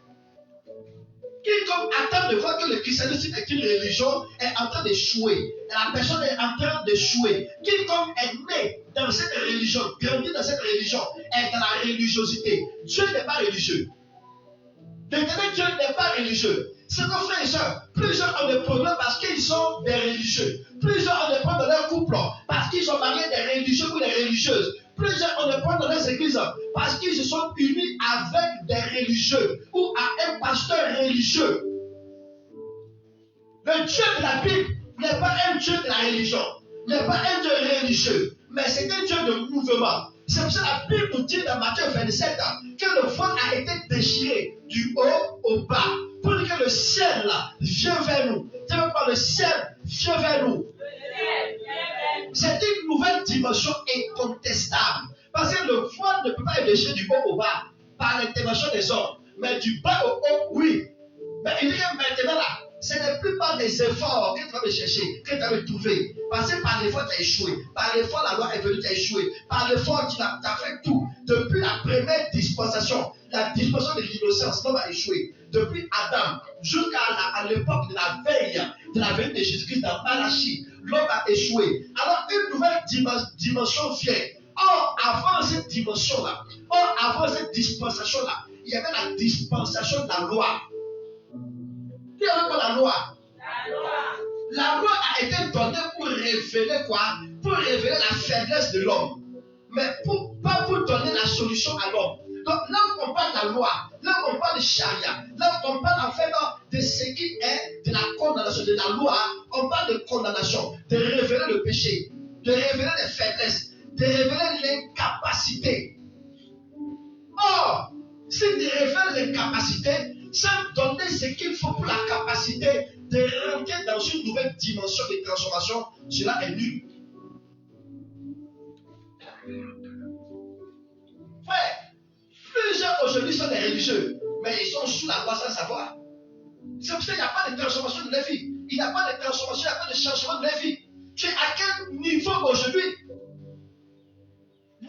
Quiconque attend de voir que le christianisme est une religion est en train d'échouer. La personne est en train d'échouer. Quiconque est né dans cette religion, grandi dans cette religion, est dans la religiosité. Dieu n'est pas religieux. L'éternel Dieu n'est pas religieux. C'est nos frères et sœurs. Plusieurs ont des problèmes parce qu'ils sont des religieux. Plusieurs ont des problèmes dans leur couple parce qu'ils sont mariés des religieux ou des religieuses. Plusieurs ont des problèmes dans leurs églises parce qu'ils se sont unis avec des religieux ou pasteur religieux. Le Dieu de la Bible n'est pas un Dieu de la religion, n'est pas un Dieu religieux, mais c'est un Dieu de mouvement. C'est pour ça que la Bible nous dit dans Matthieu 27 que le voile a été déchiré du haut au bas pour que le ciel là vienne vers nous. Dieu veut pas le ciel vienne vers nous. C'est une nouvelle dimension incontestable. Parce que le voile ne peut pas être déchiré du haut au bas par l'intervention des hommes, mais du bas au haut, oui. Mais il dit que maintenant là, ce n'est plus par des efforts que tu vas me chercher, que tu vas me trouver. Parce que par l'effort, tu as échoué. Par l'effort, la loi est venue, tu as échoué. Par l'effort, tu as fait tout. Depuis la première dispensation, la dispensation de l'innocence, l'homme a échoué. Depuis Adam, jusqu'à l'époque de la veille de Jésus-Christ dans Malachie, l'homme a échoué. Alors, une nouvelle dimension vient. Or, avant cette dimension-là, avant cette dispensation-là, il y avait la dispensation de la loi. Qui avait quoi la loi? La loi a été donnée pour révéler quoi? Pour révéler la faiblesse de l'homme. Mais pas pour donner la solution à l'homme. Donc là où on parle de la loi, là où on parle de charia, là où on parle en fait de ce qui est de la condamnation, de la loi, on parle de condamnation, de révéler le péché, de révéler les faiblesses, de révéler l'incapacité. Or, si tu révèles l'incapacité, sans donner ce qu'il faut pour la capacité de rentrer dans une nouvelle dimension de transformation, cela est nul. Frère, plusieurs aujourd'hui sont des religieux, mais ils sont sous la loi sans savoir. C'est pour ça qu'il n'y a pas de transformation de leur vie. Il n'y a pas de transformation, il n'y a pas de changement de leur vie. Tu es à quel niveau aujourd'hui?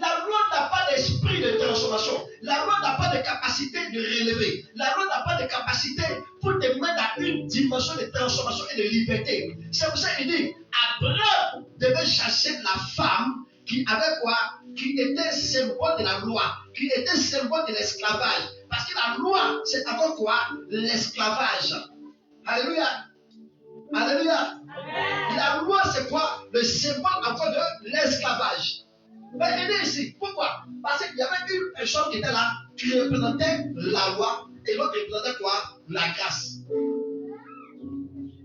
La loi n'a pas d'esprit de transformation. La loi n'a pas de capacité de relever. La loi n'a pas de capacité pour te mettre à une dimension de transformation et de liberté. C'est pour ça qu'il dit, Abraham devait chasser la femme qui avait quoi? Qui était symbole de la loi, qui était symbole de l'esclavage. Parce que la loi, c'est encore quoi? L'esclavage. Alléluia. Alléluia. Amen. La loi, c'est quoi? Le symbole encore de l'esclavage. Mais venez ici. Pourquoi? Parce qu'il y avait une personne qui était là, qui représentait la loi, et l'autre représentait quoi? La grâce.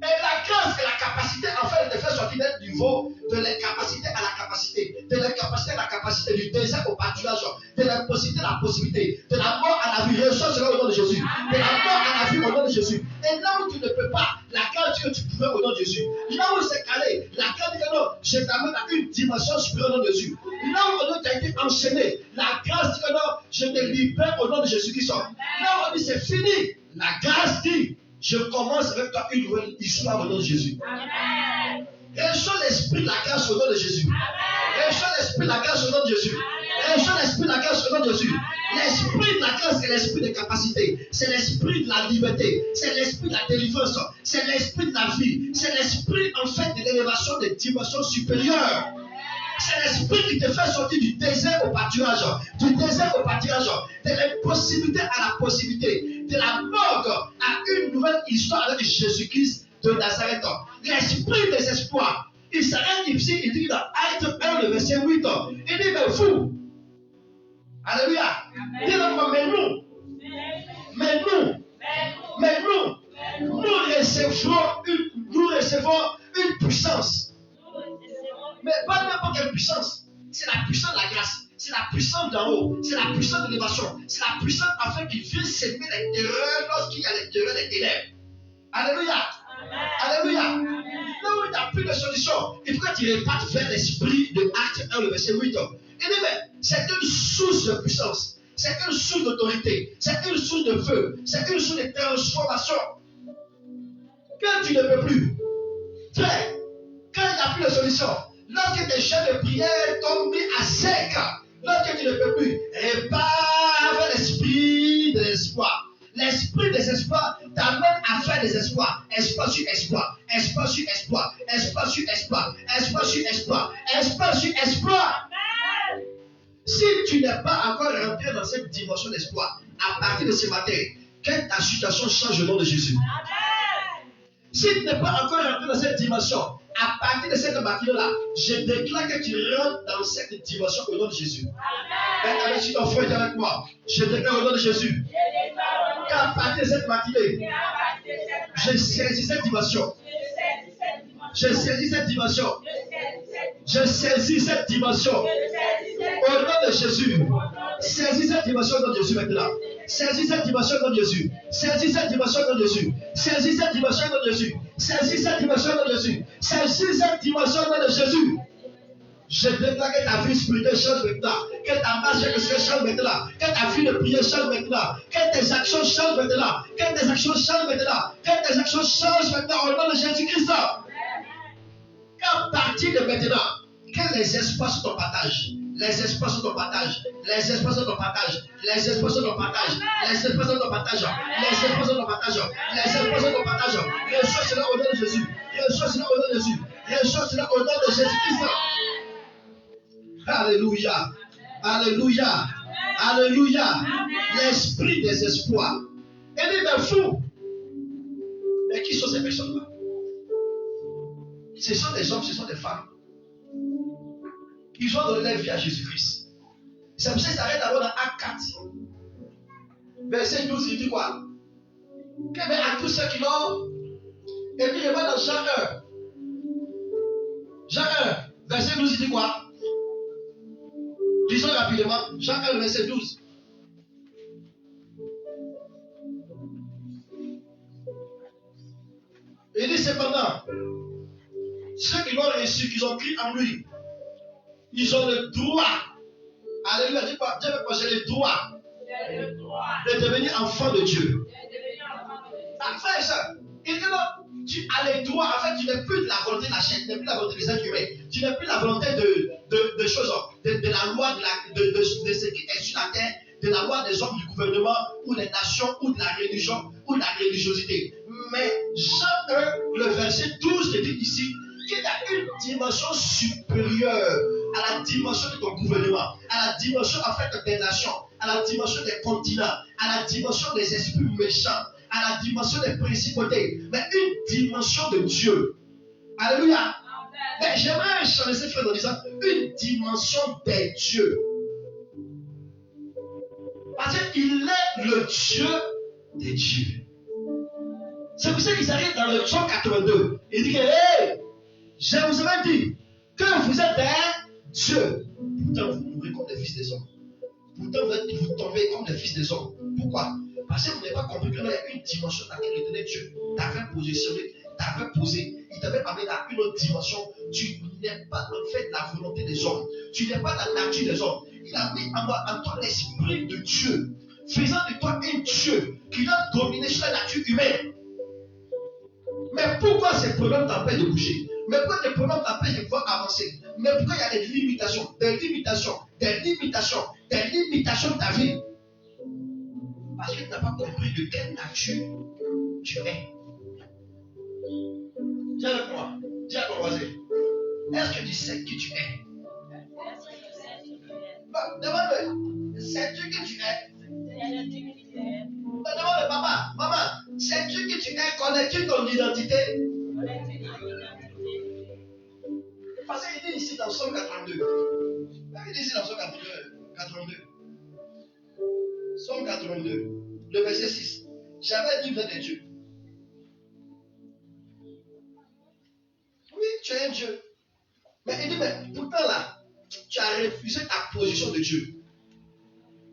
Et la grâce et la capacité, en fait, de faire sortir d'un niveau de l'incapacité à la capacité, de l'incapacité à la capacité, du désert au pâturage, de l'impossibilité à la possibilité, de la mort à la vie. Reçois cela au nom de Jésus. De la mort à la vie au nom de Jésus. Et là où tu ne peux pas, la grâce que tu pouvais au nom de Jésus. Là où c'est calé, la grâce dit que non, je t'amène à une dimension supérieure au nom de Jésus. Là où tu as été enchaîné, la grâce dit que non, je te libère au nom de Jésus-Christ. Là où on dit c'est fini, la grâce dit, je commence avec toi une nouvelle histoire au nom de Jésus. Amen. Reçois l'esprit de la grâce au nom de Jésus. Amen. Reçois l'esprit de la grâce au nom de Jésus. Reçois l'esprit de la grâce au nom de Jésus. L'esprit de la grâce, c'est l'esprit de capacité. C'est l'esprit de la liberté. C'est l'esprit de la délivrance. C'est l'esprit de la vie. C'est l'esprit en fait de l'élévation des dimensions supérieures. C'est l'esprit qui te fait sortir du désert au pâturage, du désert au pâturage, de l'impossibilité à la possibilité, de la mort à une nouvelle histoire avec Jésus-Christ de Nazareth. L'esprit des espoirs. Il s'arrête ici, il dit dans Acte 1, le verset 8, il dit, mais vous, alléluia, dis-le-moi, mais nous recevons une puissance. Mais pas n'importe quelle puissance. C'est la puissance de la grâce. C'est la puissance d'en haut. C'est la puissance de l'élévation. C'est la puissance afin qu'il vienne s'aimer les terreurs lorsqu'il y a les terreurs des ténèbres. Alléluia. Amen. Alléluia. Amen. Là où il n'y a plus de solution, il faut que tu repartes vers l'esprit de Acte 1, le verset 8. Il dit, mais c'est une source de puissance. C'est une source d'autorité. C'est une source de feu. C'est une source de transformation. Quand tu ne peux plus, frère, quand il n'y a plus de solution, lorsque tes chaînes de prière tombent mis à sec, lorsque tu ne peux plus, repars vers l'esprit de l'espoir. L'esprit des espoirs t'amène à faire des espoirs. Espoir sur espoir. Espoir sur espoir. Espoir sur espoir. Espoir sur espoir. Espoir sur espoir. Si tu n'es pas encore rentré dans cette dimension d'espoir, à partir de ce matin, que ta situation change au nom de Jésus. Si tu n'es pas encore rentré dans cette dimension, à partir de cette matinée-là, je déclare que tu rentres dans cette dimension au nom de Jésus. Amen. Avec ton frère avec moi, je déclare au nom de Jésus qu'à partir de cette matinée, je saisis cette dimension. Je saisis cette dimension. Je saisis cette dimension. Au nom de Jésus. Saisis cette dimension dans Jésus maintenant. Saisis cette dimension dans Jésus. Saisis cette dimension dans Jésus. Saisis cette dimension dans Jésus. Saisis cette dimension dans Jésus. Saisis cette dimension dans Jésus. Je déclare que ta vie spirituelle change maintenant. Que ta marche avec le Seigneur change maintenant. Que ta vie de prière change maintenant. Que tes actions changent maintenant. Que tes actions changent maintenant. Que tes actions changent maintenant au nom de Jésus-Christ. Qu'à partir de maintenant, que les espoirs sont ton partage. Les espoirs sont ton partage. Les espoirs sont ton partage. Les espoirs sont ton partage. Les espoirs sont ton partage. Les espoirs sont ton partage. Les espoirs sont ton partage. Reçois cela au nom de Jésus. Reçois cela au nom de Jésus. Reçois cela au nom de Jésus-Christ. Alléluia. Alléluia. Alléluia. L'esprit des espoirs. Et des fous. Mais qui sont ces personnes-là? Ce sont des hommes, ce sont des femmes. Ils ont donné leur vie à Jésus-Christ. C'est pour ça qu'il s'arrête d'abord dans Acte 4. Verset 12, il dit quoi? Que à tous ceux qui l'ont. Et puis il va dans Jean 1. Jean 1, verset 12, il dit quoi? Lisons rapidement. Jean 1, verset 12. Il dit cependant, ceux qui l'ont reçu, qui ont cru en lui, ils ont le droit. Alléluia. Dis pas, j'ai le droit de devenir enfant de Dieu. Frère et soeur, il dit non, tu as le droit. En fait, tu n'es plus de la volonté de la chair, tu n'es plus de la volonté des êtres humains. Tu n'es plus de la volonté de choses, de la loi, de ce qui est sur la terre, de la loi des hommes, du gouvernement, ou des nations, ou de la religion, ou de la religiosité. Mais Jean 1, le verset 12 te dit ici qu'il y a une dimension supérieure à la dimension de ton gouvernement, à la dimension en fait des nations, à la dimension des continents, à la dimension des esprits méchants, à la dimension des principautés, mais une dimension de Dieu. Alléluia. Mais j'aimerais changer cette phrase en disant une dimension des dieux. Parce qu'il est le Dieu des dieux. C'est pour ça qu'il s'arrête dans le psaume 82. Il dit que hey, je vous avais dit que vous êtes des dieux. Pourtant, vous mourrez comme des fils des hommes. Pourtant, vous tombez comme des fils des hommes. Pourquoi? Parce que vous n'avez pas compris qu'il y a une dimension dans laquelle l'éternel Dieu t'avait positionné, t'avait posé, il t'avait amené à une autre dimension. Tu n'es pas en fait la volonté des hommes. Tu n'es pas la nature des hommes. Il a mis en toi l'esprit de Dieu, faisant de toi un Dieu qui a dominé sur la nature humaine. Mais pourquoi ces problèmes t'empêchent de bouger? Mais pourquoi les problèmes t'empêchent de pouvoir avancer? Mais pourquoi il y a des limitations de ta vie? Parce que tu n'as pas compris de quelle nature tu es. Dis avec moi, dis à ton voisin, est-ce que tu sais qui tu es? Demande-le, sais-tu qui tu es? Demande papa, maman, sais-tu qui tu es? Connais-tu ton identité? Parce qu'il dit ici dans Psaume 82. Il dit ici dans Psaume 82. Psaume 82, le verset 6. J'avais dit vous êtes des dieux. Oui, tu es un Dieu. Mais il dit, mais pourtant là, tu as refusé ta position de Dieu.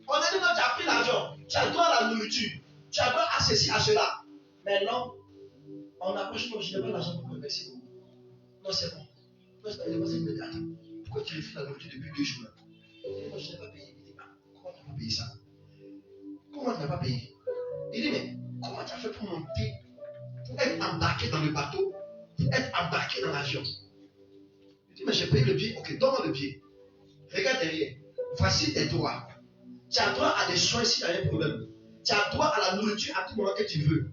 On a dit, non, tu as pris l'argent, tu as droit à la nourriture, tu as droit à ceci, à cela. Mais non, on approche, non, je n'ai pas l'argent pour me merci beaucoup. Non, c'est bon. Non, c'est pas attends, pourquoi tu refuses la nourriture depuis 2 jours là? Moi, je n'ai pas payé. Il dit, comment tu peux payer ça? Comment tu n'as pas payé? Il dit, mais comment tu as fait pour monter, pour être embarqué dans le bateau, pour être embarqué dans l'avion? Il dit, mais j'ai payé le billet. Ok, donne-moi le billet. Regarde derrière. Voici tes droits. Tu as droit à des soins s'il y a un problème. Tu as droit à la nourriture à tout moment que tu veux.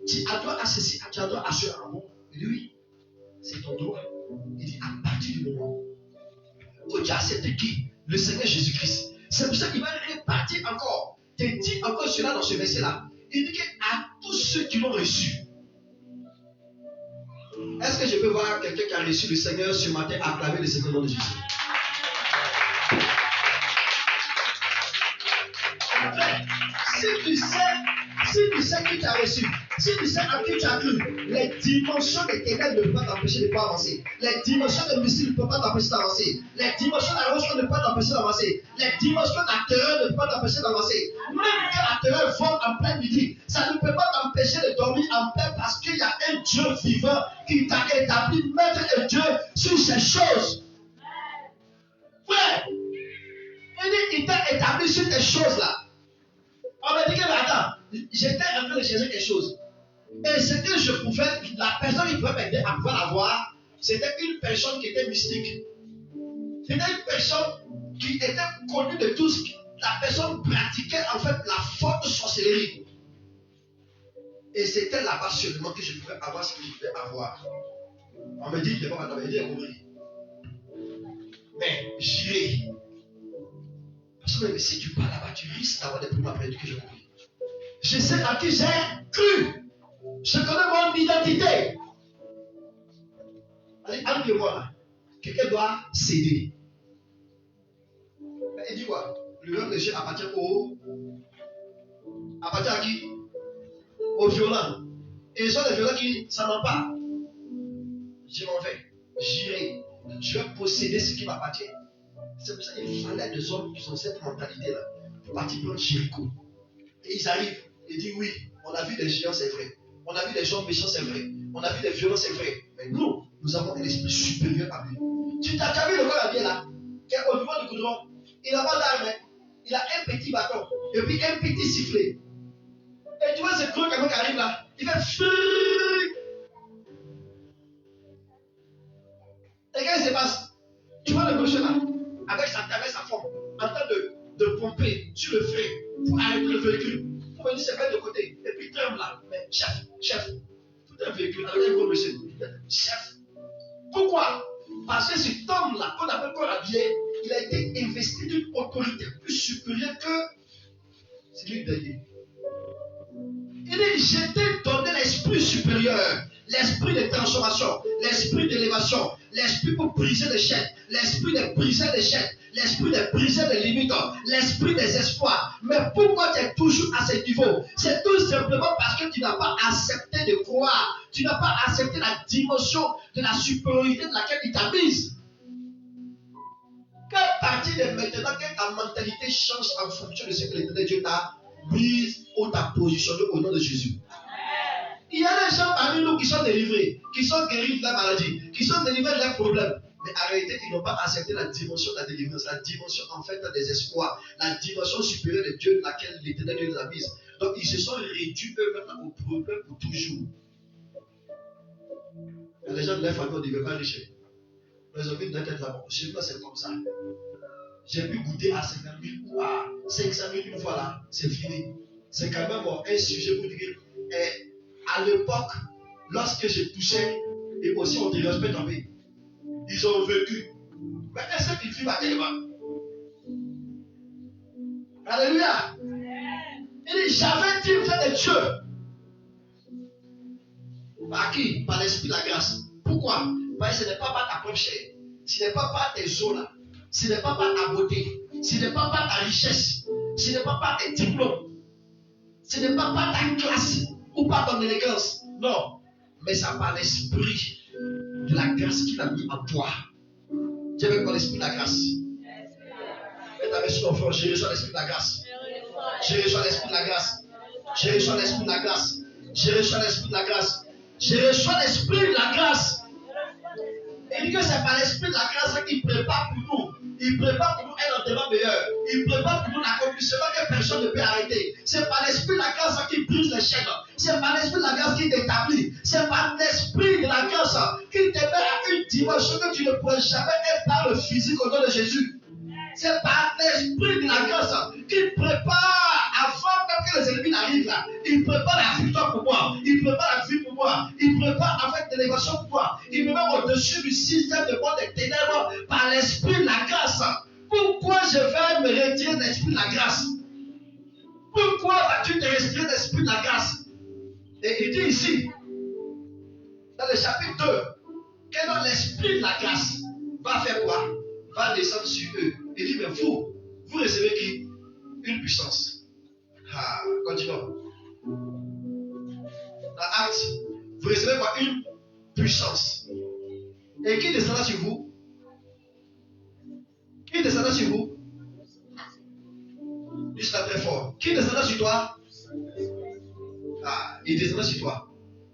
Tu as droit à ceci, tu as droit à cela. Il dit, oui, c'est ton droit. Il dit, à partir du moment où tu as accepté qui? Le Seigneur Jésus-Christ. C'est pour ça qu'il va répartir encore. Te dit encore cela dans ce verset-là. Il dit qu'à tous ceux qui l'ont reçu. Est-ce que je peux voir quelqu'un qui a reçu le Seigneur ce matin acclamer le Seigneur dans le nom de Jésus? Si tu sais que tu as reçu, si tu sais à qui tu as cru, les dimensions des ténèbres ne peuvent pas t'empêcher de pouvoir avancer. Les dimensions de mystique ne peuvent pas t'empêcher d'avancer. Les dimensions de la roche ne peuvent pas t'empêcher d'avancer. Les dimensions de la terreur ne peuvent pas t'empêcher d'avancer. Même quand la terreur vole en pleine midi, ça ne peut pas t'empêcher de dormir en paix parce qu'il y a un Dieu vivant qui t'a établi maître et Dieu sur ces choses. Frère, il t'a établi sur ces choses-là. On m'a dit que, mais attends, j'étais en train de chercher quelque chose. Et ce que je pouvais, la personne qui pouvait m'aider à pouvoir l'avoir, c'était une personne qui était mystique. C'était une personne qui était connue de tous. La personne pratiquait en fait la forte sorcellerie. Et c'était là-bas seulement que je pouvais avoir ce que je pouvais avoir. On me dit, il n'est pas maintenant, il est mourir. Mais j'irai. Parce que si tu pars là-bas, tu risques d'avoir des problèmes après que je mourir. Je sais à qui j'ai cru. Je connais mon identité. Allez, enlevez-moi là. Quelqu'un doit céder. Il dit quoi? Le nom de Dieu appartient au. Appartient à qui? Aux violents. Et ce sont les violents qui s'en vont pas. Je m'en vais. J'irai. Je vais posséder ce qui m'appartient. C'est pour ça qu'il fallait des hommes qui ont cette mentalité-là pour partir prendre Jéricho. Et ils arrivent. Ils disent oui, on a vu des géants, c'est vrai. On a vu des gens méchants, c'est vrai. On a vu des violents, c'est vrai. Mais nous avons un esprit supérieur à lui. Tu t'as déjà vu le gars là, qui est au niveau du goudron. Il n'a pas d'arme. Il a un petit bâton. Et puis un petit sifflet. Et tu vois ce gros camion qui arrive là. Il fait frrrr. Et qu'est-ce qui se passe? Tu vois le gauche là, avec sa forme, en train de pomper sur le frein pour arrêter le véhicule. Pour venir se mettre de côté. Et puis tremble là. Mais chef, tout un véhicule avec un gros monsieur. Chef. Pourquoi? Parce que cet homme-là, qu'on appelle corps habillé, il a été investi d'une autorité plus supérieure que celui de Dieu. Il dit, je t'ai donné l'esprit supérieur, l'esprit de transformation, l'esprit d'élévation, l'esprit pour briser les chaînes, l'esprit de briser les chaînes, l'esprit de briser les limites, l'esprit des espoirs. Mais pourquoi tu es toujours à ce niveau? C'est tout simplement parce que tu n'as pas accepté de croire. Tu n'as pas accepté la dimension de la supériorité de laquelle il t'a mise. Qu'à partir de maintenant, que ta mentalité change en fonction de ce que l'éternel Dieu t'a mise ou t'a positionné au nom de Jésus. Il y a des gens parmi nous qui sont délivrés, qui sont guéris de la maladie, qui sont délivrés de leurs problèmes. Mais en réalité, ils n'ont pas accepté la dimension de la délivrance, la dimension en fait des espoirs, la dimension supérieure de Dieu dans laquelle l'éternel Dieu les a mise. Donc ils se sont réduits eux-mêmes au problème pour toujours. Il y a des gens de leur famille, on ne veut pas richer. Ils ont vu notre tête là-bas. Chez moi, c'est comme ça. J'ai pu goûter à 50 000 ou à 500 000 une fois là, c'est fini. C'est quand même un sujet pour dire. À l'époque, lorsque j'ai touché, et aussi on dirait, je peux tomber. Ils ont vécu. Mais est-ce qu'ils vivent à tellement? Alléluia. Il dit, j'avais-tu fait des dieux? Par qui? Par l'esprit de la grâce. Pourquoi? Parce que ce n'est pas par ta propre chair. Ce n'est pas par tes os là. Ce n'est pas par ta beauté. Ce n'est pas par ta richesse. Ce n'est pas par tes diplômes. Ce n'est pas par ta classe ou par ton élégance. Non. Mais ça par l'esprit de la grâce qu'il a mis en toi. Dieu veut par l'esprit de la grâce. Faites avec son frère, je reçois l'esprit de la grâce. Je reçois l'esprit de la grâce. Je reçois l'esprit de la grâce. Je reçois l'esprit de la grâce. Je reçois l'esprit de la grâce. Il dit que c'est par l'esprit de la grâce qu'il prépare pour nous. Il prépare pour nous un enterrement meilleur. Il prépare pour nous l'accomplissement que personne ne peut arrêter. C'est par l'esprit de la grâce qui brise les chaînes. C'est par l'esprit de la grâce qui t'établit. C'est par l'esprit de la grâce qui te met à une dimension que tu ne pourrais jamais être par le physique au nom de Jésus. C'est par l'esprit de la grâce qui prépare avant même que les ennemis n'arrivent là. Il prépare la victoire pour moi. Il prépare la vie pour moi. Il prépare avec l'élévation pour moi. Il me met au-dessus du système de monde des ténèbres par l'esprit de la grâce. Pourquoi je vais me retirer de l'esprit de la grâce? Pourquoi vas-tu te retirer de l'esprit de la grâce? Et il dit ici, dans le chapitre 2, que l'esprit de la grâce va faire quoi? Va descendre sur eux. Il dit, mais vous recevez qui? Une puissance. Continuons. Dans Actes, vous recevez quoi? Une puissance. Et qui descendra sur vous? Qui descendra sur vous? Dis ça très fort. Qui descendra sur toi? Ah, il descendra sur toi.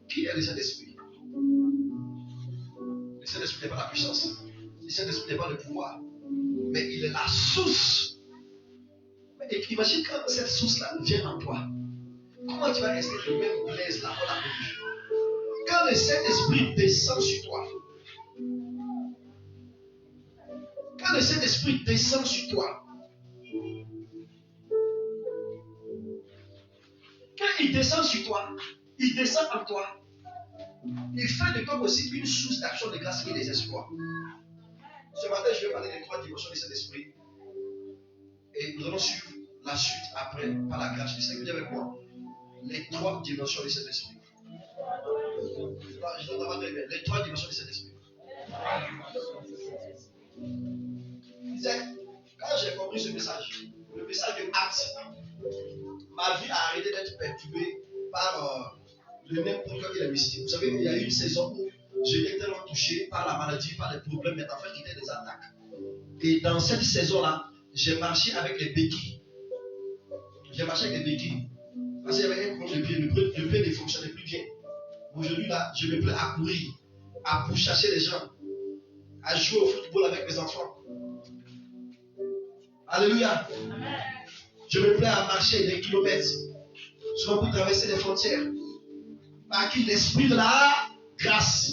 Qui est le Saint-Esprit? Le Saint-Esprit n'est pas la puissance. Le Saint-Esprit n'est pas le pouvoir. Mais il est la source. Et imagine quand cette source-là vient en toi. Comment tu vas rester le même blaise là on a vu? Quand le Saint-Esprit descend sur toi. Quand le Saint-Esprit descend sur toi. Quand il descend sur toi, il descend en toi. Il fait de toi aussi une source d'action de grâce et des espoirs. Ce matin, je vais parler des 3 dimensions du Saint-Esprit. Et nous allons suivre la suite après par la grâce du Seigneur. Vous avec moi? Les 3 dimensions du Saint-Esprit. Je n'entends pas très bien. Les 3 dimensions du Saint-Esprit. Quand j'ai compris ce message, le message de Actes, ma vie a arrêté d'être perturbée par le n'importe quoi qui est mystique. Vous savez, il y a eu une saison où j'étais tellement touché par la maladie, par les problèmes, mais enfin qui étaient des attaques. Et dans cette saison-là, j'ai marché avec les béquilles. J'ai marché avec les béquilles. Parce qu'il y avait un problème de pied. Le pied ne fonctionnait plus bien. Aujourd'hui, là, je me plais à courir, à pourchasser les gens, à jouer au football avec mes enfants. Alléluia. Je me plais à marcher des kilomètres, souvent pour traverser les frontières. Par qui l'esprit de la grâce.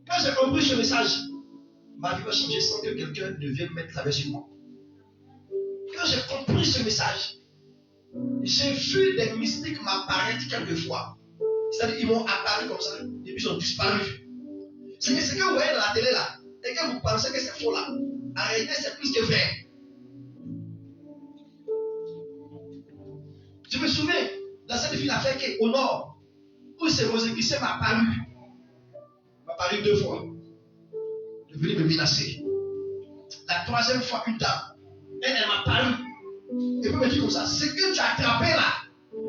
Quand j'ai compris ce message, ma vie va changer sans que quelqu'un ne vienne mettre la main sur moi. Quand j'ai compris ce message, j'ai vu des mystiques m'apparaître quelquefois. C'est-à-dire qu'ils m'ont apparu comme ça, et puis ils ont disparu. C'est ce que vous voyez dans la télé là, et que vous pensez que c'est faux là. Arrêtez, c'est plus que vrai. Je me souviens dans cette ville à Féké, au nord, où ce Roséguissé m'a apparu. M'a apparu 2 fois. Il est venu me menacer. La 3e fois, une dame. Elle m'a apparu. Et puis me dit comme ça, ce que tu as attrapé là,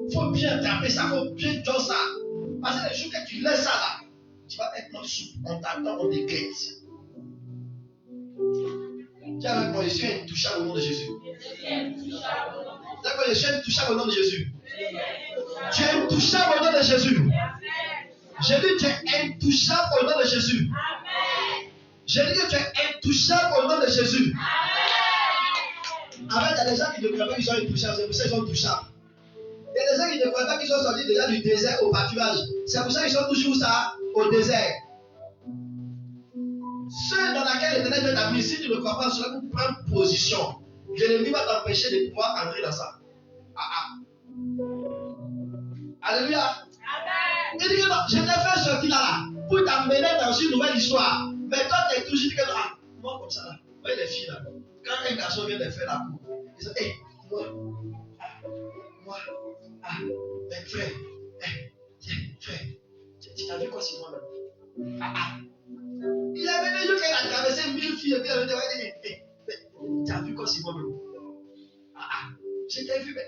il faut bien attraper ça, il faut bien faire ça. Parce que les jours que tu laisses ça là, tu vas être notre soupe. On t'attend, on te guette. Dis avec moi, je suis intouchable au nom de Jésus. D'accord, je suis intouchable au nom de Jésus. Tu es intouchable au nom de Jésus. J'ai dit tu es intouchable au nom de Jésus. J'ai dit que tu es intouchable au nom de Jésus. Avec il y a des gens qui ne croient pas qu'ils sont intouchables, c'est pour ça qu'ils sont touchables. Il y a des gens qui ne croient pas qu'ils sont sortis déjà du désert au pâturage. C'est pour ça qu'ils sont toujours ça, au désert. Ceux dans laquelle l'Éternel veut t'amener, si tu ne crois pas, cela pour prendre position. L'ennemi va t'empêcher de pouvoir entrer dans ça. Alléluia. Amen. Il dit que non, je t'ai fait sortir là pour t'amener dans une nouvelle histoire. Mais toi, tu es toujours dit que non, moi comme ça là. Voyez les filles là. Quand un garçon vient de faire la cour, il dit, hey, mais frère, frère, tu as vu quoi sur moi-même? Il avait des jours qu'il a traversé 1000 filles et puis il avait dit, tu as vu quoi sur moi-même? Je t'ai vu, mais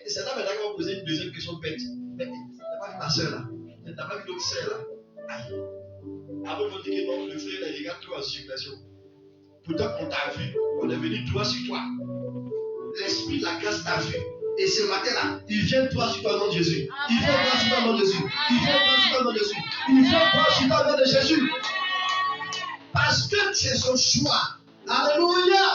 c'est là maintenant qu'on va poser une deuxième question bête. Mais tu n'as pas vu ma soeur là? Tu n'as pas vu l'autre soeur là? Aïe. Après, on dit que non, le frère, il regarde tout en circulation. Pourtant, on t'a vu, on est venu toi sur toi. L'esprit de la grâce t'a vu. Et ce matin-là, il vient toi sur toi au nom de Jésus. Il vient toi sur toi au nom de Jésus. Il vient toi sur toi au nom de Jésus. Il vient toi sur toi au nom de Jésus. Parce que tu es son choix. Alléluia.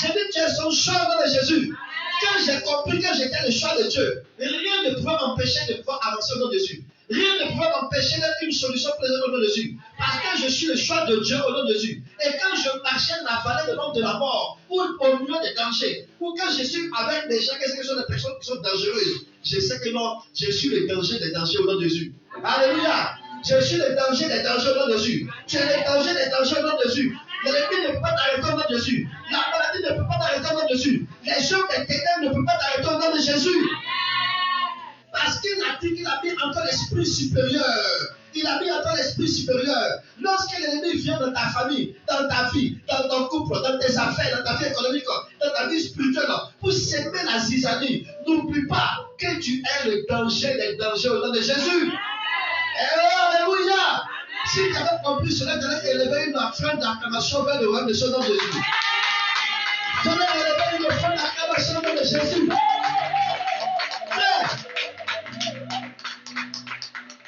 J'ai dit que tu es son choix au nom de Jésus. Quand j'ai compris que j'étais le choix de Dieu, rien ne pouvait m'empêcher de pouvoir avancer au nom de Jésus. Rien ne pouvait m'empêcher d'être une solution présente au nom de Jésus. Parce que je suis le choix de Dieu au nom de Jésus. Et quand je marchais dans la vallée de l'ombre de la mort, ou au milieu des dangers, ou quand je suis avec des gens qui sont des personnes qui sont dangereuses, je sais que non, je suis le danger des dangers au nom de Jésus. Alléluia. Je suis le danger des dangers au nom de Jésus. Tu es le danger des dangers au nom de Jésus. L'ennemi ne peut pas t'arrêter au nom de Jésus. La maladie ne peut pas t'arrêter au nom de Jésus. Les œuvres des ténèbres ne peuvent pas t'arrêter au nom de Jésus. Parce qu'il a dit qu'il a mis en toi l'esprit supérieur. Il a mis en toi l'esprit supérieur. Lorsque l'ennemi vient dans ta famille, dans ta vie, dans ton couple, dans tes affaires, dans ta vie économique, dans ta vie spirituelle, pour s'aimer la zizanie, n'oublie pas que tu es le danger des dangers au nom de Jésus. Alléluia. Si tu avais compris cela, tu allais élever une offrande d'acclamation vers le royaume de ce nom de Jésus. Tu allais élever une offrande d'acclamation au nom de Jésus.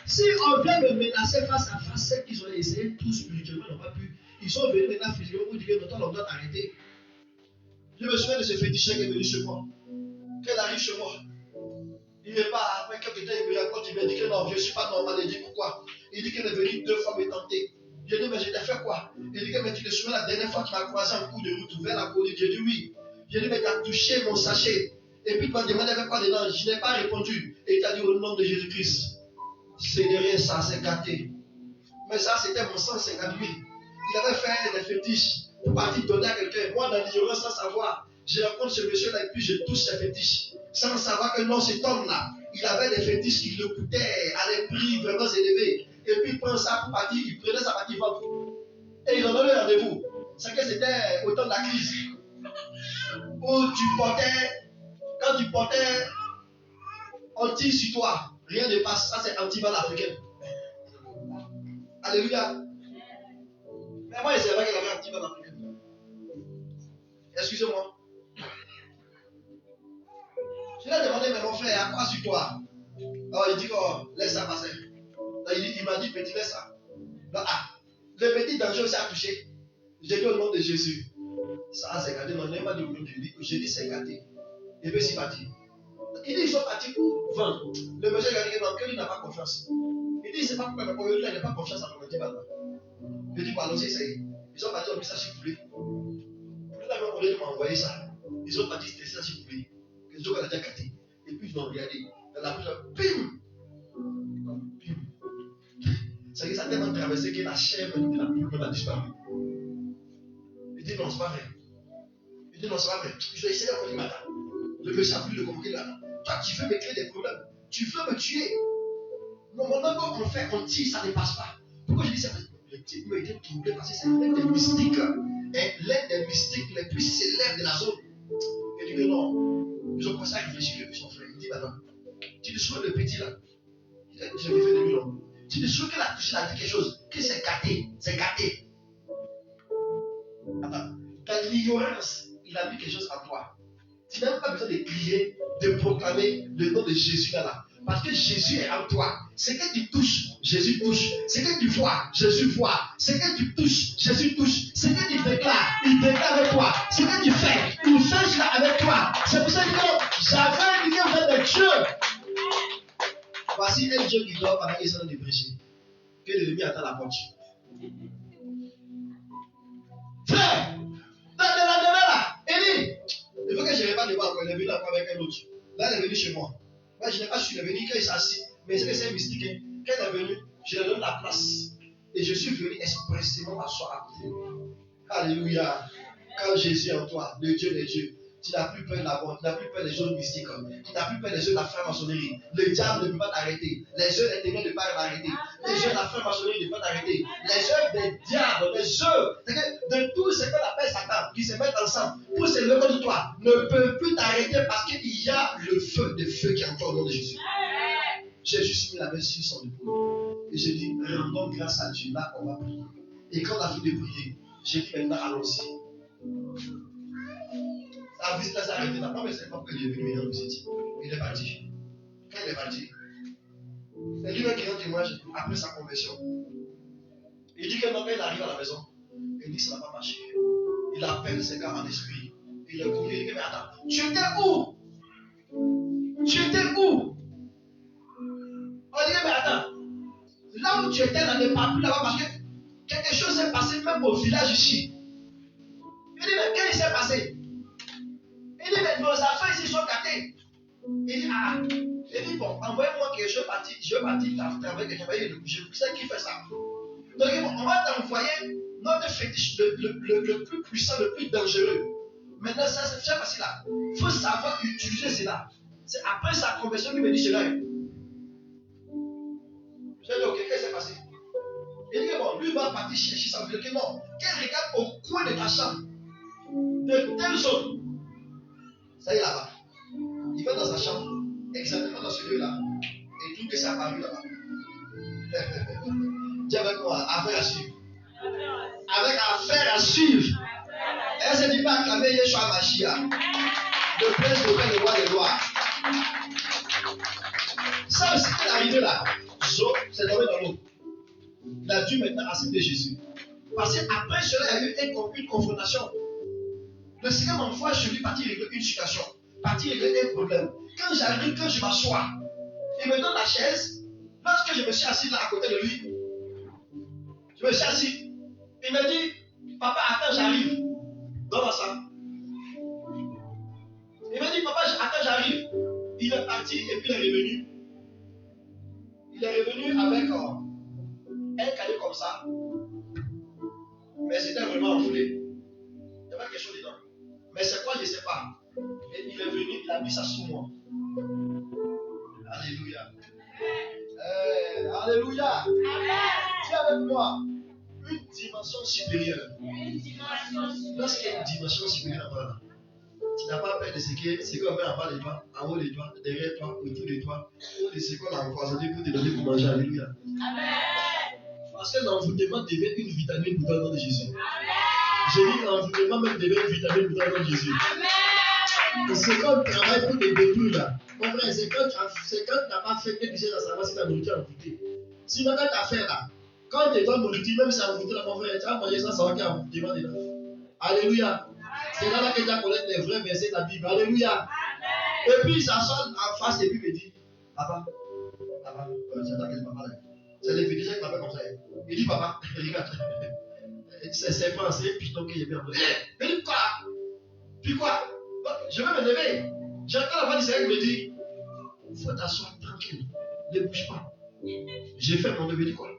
Si on vient me menacer face à face, ceux qui ont essayé tout spirituellement n'ont pas pu. Ils sont venus maintenant physiquement pour dire que notre on doit t'arrêter. Je me souviens de ce féticheur qui est venu chez moi. Quand il arrive chez moi, il n'est pas, après quelques temps, il me raconte, il me dit que non, je ne suis pas normal. Il dit pourquoi? Il dit qu'il est venu 2 fois me tenter. Je dis, mais je t'ai fait quoi? Il dit que mais tu te souviens la dernière fois que tu m'as croisé en cours de route vers la colline? J'ai dit oui. J'ai dit, mais tu as touché mon sachet. Et puis tu m'as demandé avec quoi dedans? Je n'ai pas répondu. Et tu as dit au nom de Jésus-Christ. C'est derrière ça, c'est gâté. Mais ça, c'était mon sang, c'est gâté. Il avait fait des fétiches pour partir donner à quelqu'un. Moi, dans l'ignorance, sans savoir, je rencontre ce monsieur-là et puis je touche ses fétiches. Sans savoir que non, cet homme-là, il avait des fétiches qui le coûtaient à des prix vraiment élevés. Et puis il prend ça pour partir, il prenait sa partie vente. Et ils ont donné rendez-vous. C'est que c'était au temps de la crise. Où tu portais, quand tu portais, on tire sur toi. Rien ne passe. Ça, c'est anti-balle africaine. Alléluia. Mais moi, je ne savais pas qu'il avait anti-balle africaine. Excusez-moi. Je lui ai demandé, mais mon frère, à quoi sur toi? Alors, il dit, oh, laisse ça passer. Là, il m'a dit, petit, laisse ça. Là, le petit danger aussi a touché. J'ai dit au nom de Jésus. Ça, c'est gâté. Non, il m'a dit au nom de Jésus. J'ai dit, c'est gâté. Et puis, c'est parti. Il dit, ils sont partis pour vendre. Le monsieur a dit, non, qu'il n'a pas confiance. Il dit, c'est pas pourquoi, mais pour eux, il n'a pas confiance en le petit ballon. Je dis, bon, allons-y, essaye. Ils sont partis, on dit ça circuler. Plus là, on m'a envoyé ça. Ils sont partis tester ça circuler. Les autres, on a déjà gâté. Et puis, ils m'ont regardé. Dans la bouche, bim! Bim! C'est que ça a tellement traversé que la chair de la plume a disparu. Il dit, non, c'est pas vrai. Il dit, non, c'est pas vrai. Je vais essayer encore du matin. Le monsieur a voulu le convoquer là. Toi, tu veux me créer des problèmes. Tu veux me tuer. Non, maintenant, quand on fait, on tire, ça ne passe pas. Pourquoi je dis ça? Le type m'a été troublé parce que c'est l'un des mystiques. L'un des mystiques les plus célèbres de la zone. Il dit que non. Ils ont commencé à réfléchir avec son frère. Il dit, maintenant, tu te souviens le petit là? Il dit, je me fais de lui, non. Tu te souviens qu'elle a touché, elle a dit quelque chose? Que c'est gâté. C'est gâté. Attends. Dans l'ignorance, il a mis quelque chose en toi. Tu n'as même pas besoin de crier, de proclamer le nom de Jésus là. Parce que Jésus est en toi. Ce que tu touches, Jésus touche. Ce que tu vois, Jésus voit. Ce que tu touches, Jésus touche. Ce que tu déclares, il déclare avec toi. Ce que tu fais, il fait cela avec toi. C'est pour ça que j'avais une lien de Dieu. Voici un Dieu qui dort pendant qu'ils sont en train de prêcher. Que l'ennemi attend la porte. Frère, dans la demeure là, Élie, il faut que je répète devant encore. Il est venu encore avec un autre. Là, il est venu chez moi. Moi, je n'ai pas su, il est venu quand il s'est assis. Mais c'est que c'est mystique. Hein. Quand il est venu, je lui donne la place. Et je suis venu expressément m'asseoir à côté. Alléluia. Quand Jésus est en toi, le Dieu des dieux, tu n'as plus peur de la mort, tu n'as plus peur des choses mystiques, tu n'as plus peur des œuvres de la franc-maçonnerie. Le diable ne peut pas t'arrêter. Les œuvres des ténèbres ne peuvent pas t'arrêter. Les œuvres de la franc-maçonnerie ne peuvent pas t'arrêter. Les œuvres des diables, les œuvres de tout ce qu'on appelle Satan, qui se mettent ensemble pour se lever contre toi, ne peuvent plus t'arrêter parce qu'il y a le feu de feu qui est en toi au nom de Jésus. J'ai juste mis la main sur son épaule. Et j'ai dit, rendons grâce à Dieu. Là, on va prier. Et quand on a fini de prier, j'ai dit maintenant, allons-y. La visite s'est arrêtée là. Non, mais c'est pas pourquoi il est venu dans le visite. Il est parti. Quand il est parti, c'est lui-même qui rend témoignage après sa conversion. Il dit que quand il arrive à la maison, il dit que ça n'a pas marché. Il appelle ses gars en esprit. Il est connu. Il dit, mais attends, tu étais où? Tu étais où? On dit, mais attends, là où tu étais, là, ne parle plus là-bas parce que quelque chose s'est passé même au village ici. Il dit, mais qu'est-ce qui s'est passé? Il dit, mais nos affaires ici sont gâtées. Il dit, ah, il dit, bon, envoyez-moi quelque chose, je vais partir travailler quelqu'un. Je sais qui fait ça. Donc, on va t'envoyer notre fétiche, le plus puissant, le plus dangereux. Maintenant, ça, c'est très facile là. Il faut savoir utiliser cela. C'est après sa conversion qu'il me dit cela. J'ai dit, ok, qu'est-ce qui s'est passé? Il dit, bon, lui va partir chercher ça. Il dit, non, qu'elle regarde au coin de ta chambre, de telle zone. Ça y est là-bas. Il va dans sa chambre, exactement dans ce lieu-là, et tout que ça apparu là-bas. Dis avec moi, affaire à suivre. Avec affaire à suivre. Elle ne se dit pas acclamer Yeshua Mashiach, le prince de paix, le roi des gloires. Ça aussi est arrivé là. Jo, c'est tombé dans l'eau. Il a dû maintenant accepter Jésus. Parce qu'après cela, il y a eu une confrontation. Le Seigneur m'envoie chez lui partir régler une situation, partir régler un problème. Quand j'arrive, quand je m'assois, il me donne la chaise. Lorsque je me suis assis là à côté de lui, je me suis assis. Il me dit, papa, attends, j'arrive. Donne-moi ça. Il me dit, papa, attends, j'arrive. Il est parti et puis il est revenu. Il est revenu avec un cadeau comme ça. Mais c'était vraiment enflé. Il y avait quelque chose dedans. Mais c'est quoi, je ne sais pas. Et il est venu, il a mis ça sous moi. Alléluia. Alléluia. Dis avec moi. Une dimension supérieure. Lorsqu'il y a une dimension supérieure là, tu n'as pas peur de ce qu'on met en bas de toi, en haut de toi, derrière toi, autour de toi, ou de ce qu'on a empoisonné pour te donner pour manger. Alléluia. Parce que l'envoûtement devient une vitamine pour toi dans le nom de Jésus. J'ai dit l'envoûtement même devient une vitamine pour toi dans le nom de Jésus. Et c'est comme travail pour te détruire là. Mon frère, c'est quand tu n'as pas fait quelque chose à savoir si ta nourriture est envoûtée. Sinon, quand tu as fait là, quand tu es dans nourriture, même si c'est envoûté là, mon frère, tu vas manger sans savoir qu'il y a envoûtement dedans. Alléluia. C'est là que tu vas connaître les vrais versets de la Bible. Alléluia. Et puis il s'assoit en face et puis il me dit, papa, c'est là quel papa là. C'est les féticheurs qui m'appellent comme ça. Il dit, papa, regarde, c'est pas un piton que j'ai bien envoyé. Il dit, quoi? Puis quoi? Je vais me lever. J'entends la voix du Seigneur qui me dit, il faut t'asseoir tranquille, ne bouge pas. J'ai fait mon devoir, dit quoi?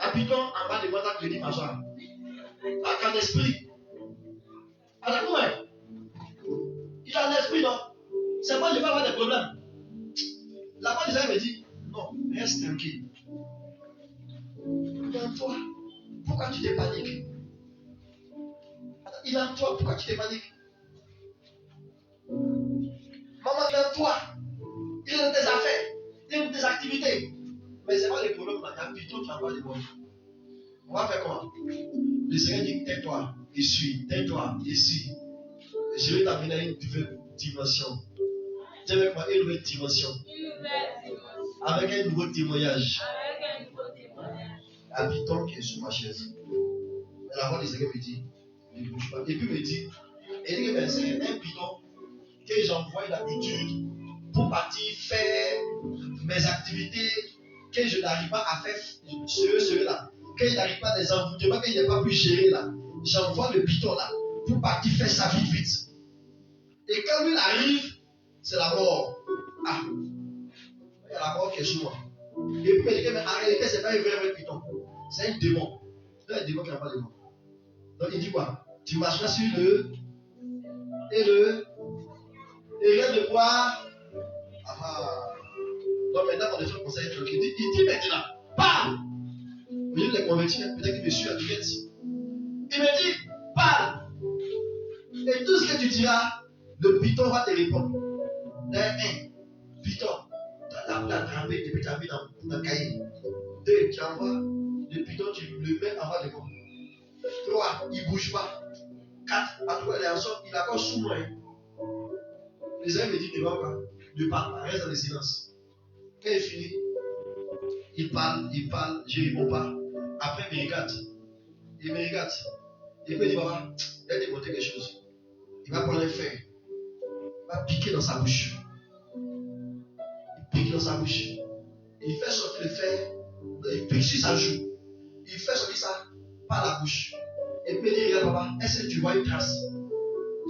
Un piton en bas de moi, je dis, m'asseoir. Avec un esprit. Alors, ouais. Il a un esprit, non? C'est moi, je vais avoir des problèmes. La voix du Seigneur me dit, non, reste tranquille. Il est en toi. Pourquoi tu te paniques? Il est en toi. Pourquoi tu te paniques? Maman, il est en toi. Il est dans tes affaires. Il est dans tes activités. Mais c'est pas le problème. Il y a plutôt qui envoie des bonnes. On va faire comment? Le Seigneur dit, tais-toi et suis. Tais-toi et suis. Je vais t'amener à une nouvelle dimension. Dis avec moi, une nouvelle dimension. Avec un nouveau témoignage. Un piton qui est sur ma chaise. Et la voix du Seigneur me dit, ne bouge pas. Et puis me dit, c'est un piton que j'envoie d'habitude pour partir faire mes activités que je n'arrive pas à faire ceux-là. Que je n'arrive pas à les envoûtements que je n'ai pas pu gérer là. J'envoie le piton là pour partir faire sa vie vite. Et quand lui arrive, c'est la mort. Ah, il y a la mort qui est sur moi. Et puis il me dit que mais en réalité, ce n'est pas un vrai piton. C'est un démon. C'est un démon qui n'a pas de démon. Donc il dit quoi? Tu marcheras sur le et rien de boire. Donc maintenant, on est fait conseil tranquille. Il dit maintenant, parle. Au lieu de les convertir, peut-être qu'il me suit à tout net. Il me dit, parle. Et tout ce que tu diras, le piton va te répondre. Un, piton, tu as attrapé depuis ta vie dans ta cahier. 2, tu envoies le piton, tu le mets en bas de moi. 3, il ne bouge pas. 4, à toi, il est en sorte, il est encore sous moi. Les gens me disent, ne va pas, ne parle pas, reste dans le silence. Quand il finit, il parle, je ne réponds pas. Après, il me regarde. Il me regarde. Il me dit, papa, il va te montrer quelque chose. Il va prendre un fer. Il va piquer dans sa bouche. Il pique dans sa bouche. Il fait sortir le fer. Il pique sur sa joue. Il fait sortir ça par la bouche. Et puis il dit, regarde papa, est-ce que tu vois une trace?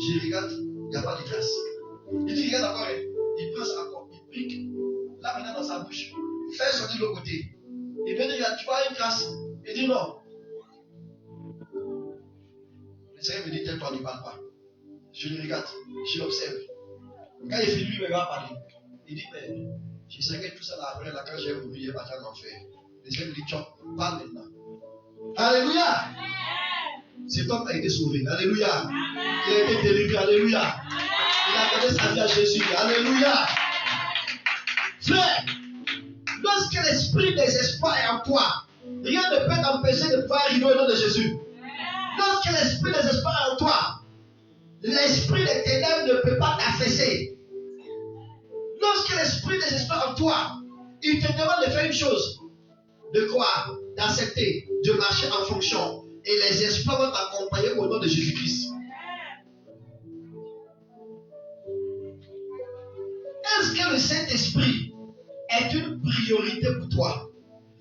Je regarde, il n'y a pas de trace. Il dit, regarde encore, il prend ça encore, il pique, là maintenant dans sa bouche, il fait sortir de l'autre côté. Il me dit, regarde, tu vois une trace? Il dit non. Le Seigneur me dit, tais-toi, ne parle pas. Je le regarde, je l'observe. Quand il finit, lui, il va parler. Il dit, mais je sais que tout ça là, après, là, quand j'ai oublié, il va en enfer. Le Seigneur me dit, parle maintenant. Alléluia! Cet homme a été sauvé. Alléluia. Il a été délivré. Alléluia. Il a donné sa vie à Jésus. Alléluia. Frère, lorsque l'esprit des espoirs est en toi, rien ne peut t'empêcher de pouvoir arriver au nom de Jésus. Lorsque l'esprit des espoirs est en toi, l'esprit des ténèbres ne peut pas t'affaisser. Lorsque l'esprit des espoirs est en toi, il te demande de faire une chose. De croire, d'accepter, de marcher en fonction. Et les espoirs vont t'accompagner au nom de Jésus-Christ. Est-ce que le Saint-Esprit est une priorité pour toi?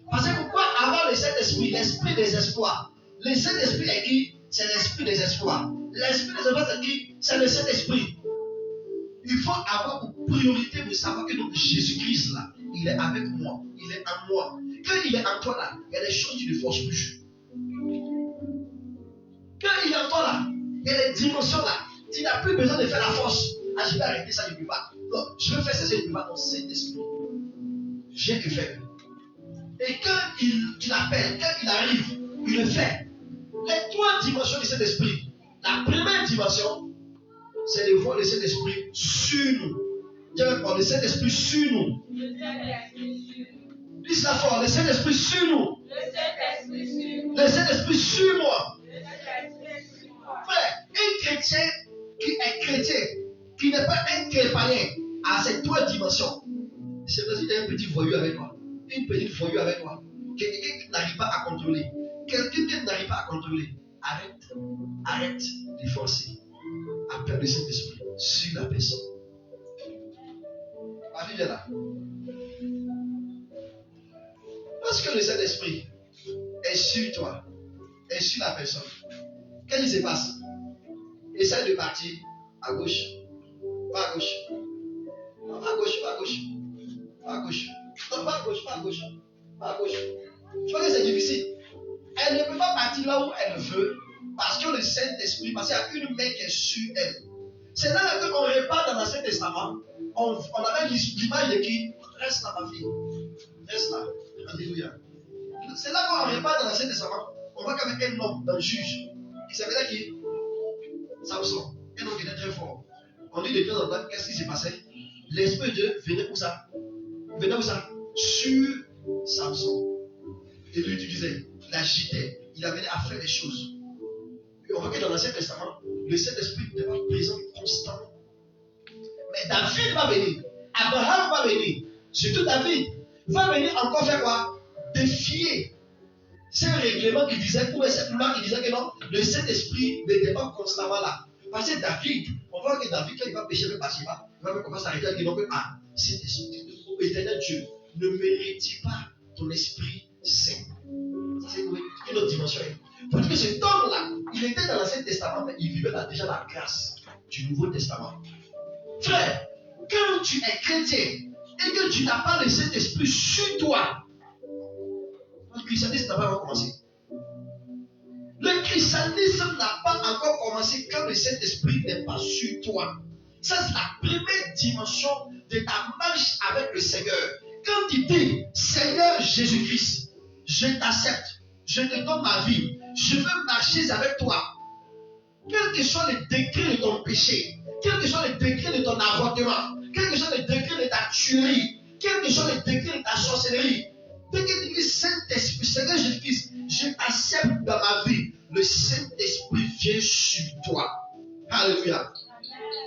Parce que pourquoi avoir le Saint-Esprit, l'esprit des espoirs? Le Saint-Esprit est qui? C'est l'esprit des espoirs. L'esprit des espoirs, c'est qui? C'est le Saint-Esprit. Il faut avoir pour priorité de savoir que donc Jésus-Christ là, il est avec moi, il est en moi. Quand il est en toi là, il y a des choses que tu ne forces plus. Quand il est en toi là, il y a des dimensions là, tu n'as plus besoin de faire la force. Ah, je vais arrêter ça, je ne peux pas. Non, je veux faire ça, je ne peux pas. Non, c'est l'esprit. J'ai que faire. Et quand tu l'appelles, quand il arrive, il le fait. Les trois dimensions de cet esprit. La première dimension, c'est de voir le Saint-Esprit sur nous. Dieu parle, le Saint-Esprit sur nous. Dis ça fort, le Saint-Esprit sur nous. Le Saint-Esprit sur moi. Frère, un chrétien qui est chrétien, qui n'est pas un païen, a ces trois dimensions. C'est parce qu'il y a un petit voyou avec toi. Une petite voyou avec toi. Quelqu'un qui n'arrive pas à contrôler. Quelqu'un qui n'arrive pas à contrôler. Arrête de forcer. Appelle le Saint-Esprit sur la personne. Arrive là. Lorsque le Saint-Esprit est sur toi, est sur la personne, qu'est-ce qui se passe? Essaye de partir à gauche. Pas à gauche. Non, pas à gauche, pas à gauche. Pas à gauche. Non, pas à gauche, pas à gauche. Pas à gauche. Tu vois que c'est difficile. Elle ne peut pas partir là où elle veut parce que le Saint-Esprit, parce qu'il y a une main qui est sur elle. C'est là qu'on répare dans l'Ancien Testament. On avait l'image de qui? Reste là, ma fille. Reste là. Alléluia. C'est là qu'on répare dans l'Ancien Testament. On voit qu'avec un homme, un juge, qui s'appelait qui? Samson. Un homme qui était très fort. On dit de temps en temps, qu'est-ce qui s'est passé? L'Esprit de Dieu venait où ça? Venait où ça? Sur Samson. Et lui utilisait, il agitait, il amenait à faire des choses. Et on voit que dans l'Ancien Testament, le Saint-Esprit n'était pas présent constamment. Mais David va venir, Abraham va venir, surtout David va venir encore faire quoi? Défier ces règlements qui disaient, ou cette loi qui disait que non, le Saint-Esprit n'était pas constamment là. Parce que David, on voit que David, quand il va pécher avec Bathsheba, il va commencer à s'arrêter et dire que Saint-Esprit, éternel Dieu, ne mérite pas ton Esprit Saint. Ça, c'est une autre dimension. Parce que cet homme-là, il était dans l'Ancien Testament, mais il vivait déjà la grâce du Nouveau Testament. Frère, quand tu es chrétien et que tu n'as pas le Saint-Esprit sur toi, le christianisme n'a pas encore commencé. Le christianisme n'a pas encore commencé quand le Saint-Esprit n'est pas sur toi. Ça, c'est la première dimension de ta marche avec le Seigneur. Quand tu dis, Seigneur Jésus-Christ, je t'accepte, je te donne ma vie, je veux marcher avec toi. Quel que soit le degré de ton péché, quel que soit le degré de ton avortement, quel que soit le degré de ta tuerie, quel que soit le degré de ta sorcellerie, dès que tu dis Saint-Esprit, Seigneur Jésus-Christ, je t'accepte dans ma vie, le Saint-Esprit vient sur toi. Alléluia.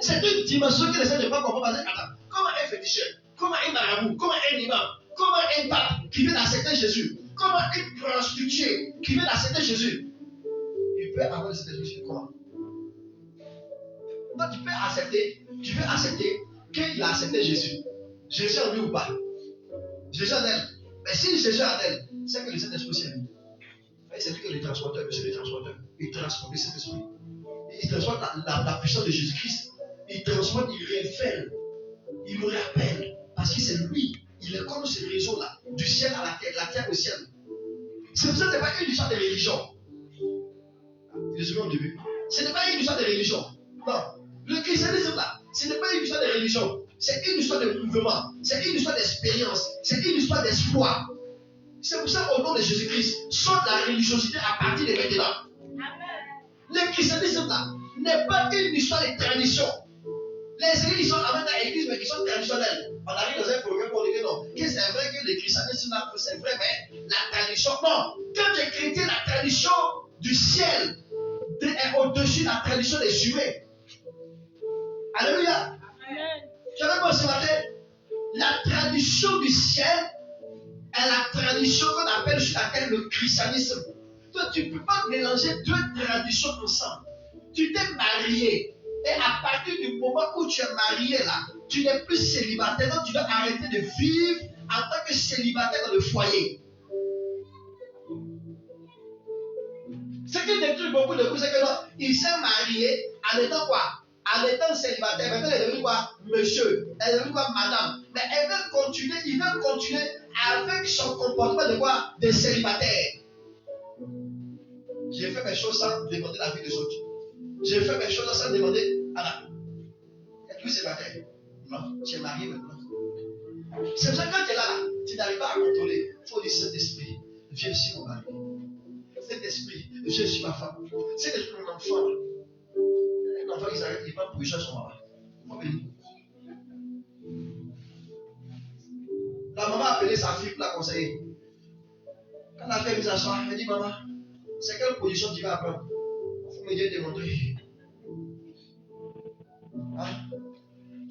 C'est une dimension que les gens ne peuvent pas comprendre. Attends, comment un féticheur, comment un marabout, comment un imam, comment un pape qui vient d'accepter Jésus, comment une prostituée qui vient d'accepter Jésus, il peut avoir le Saint-Esprit comment? Donc tu peux accepter qu'il a accepté Jésus. Jésus en lui ou pas? Jésus en elle. Mais si Jésus en elle, c'est que le Saint-Esprit aussi en lui. C'est lui qui est le transporteur, monsieur le transporteur. Il transporte le Saint-Esprit. Il transporte la puissance de Jésus-Christ. Il transporte, il révèle, il nous rappelle. Parce que c'est lui, il est comme ce réseau-là, du ciel à la terre au ciel. C'est pour ça que ce n'est pas une histoire de religion. Je suis au début. Ce n'est pas une histoire de religion. Non. Le christianisme là, ce n'est pas une histoire de religion. C'est une histoire de mouvement. C'est une histoire d'expérience. C'est une histoire d'espoir. C'est pour ça qu'au nom de Jésus-Christ, sort la religiosité à partir de maintenant. christianisme là n'est pas une histoire de tradition. Les églises sont en même temps églises, mais qui sont traditionnelles. On arrive dans un programme pour dire non, que c'est vrai que le christianisme là, c'est vrai, mais la tradition, non. Quand tu es chrétien, la tradition du ciel est au-dessus de la tradition des humains. Alléluia. Tu as vu ce matin? La tradition du ciel est la tradition qu'on appelle sur laquelle le christianisme. Toi, tu ne peux pas mélanger deux traditions ensemble. Tu t'es marié. Et à partir du moment où tu es marié là, tu n'es plus célibataire. Donc tu dois arrêter de vivre en tant que célibataire dans le foyer. Ce qui détruit beaucoup de coups, c'est que non, il s'est marié en étant quoi? En étant célibataire. Maintenant, elle est devenue quoi? Monsieur. Elle est devenue quoi? Madame. Mais elle veut continuer, il veut continuer avec son comportement de quoi? De célibataire. J'ai fait mes choses sans demander la vie des autres. J'ai fait mes choses sans demander à la. Est-ce que c'est célibataire? Non, tu es marié maintenant. C'est ça, quand tu es là, tu n'arrives pas à contrôler. Il faut dire Saint-Esprit, viens sur mon mari. Saint-Esprit, viens sur ma femme. Saint-Esprit, mon enfant. Un enfant, il va pour son maman. Il faut venir. La maman a appelé sa fille pour la conseiller. Quand la fille s'assoit, elle dit maman, c'est quelle position tu vas prendre? Il faut me dire démontrer. Hein?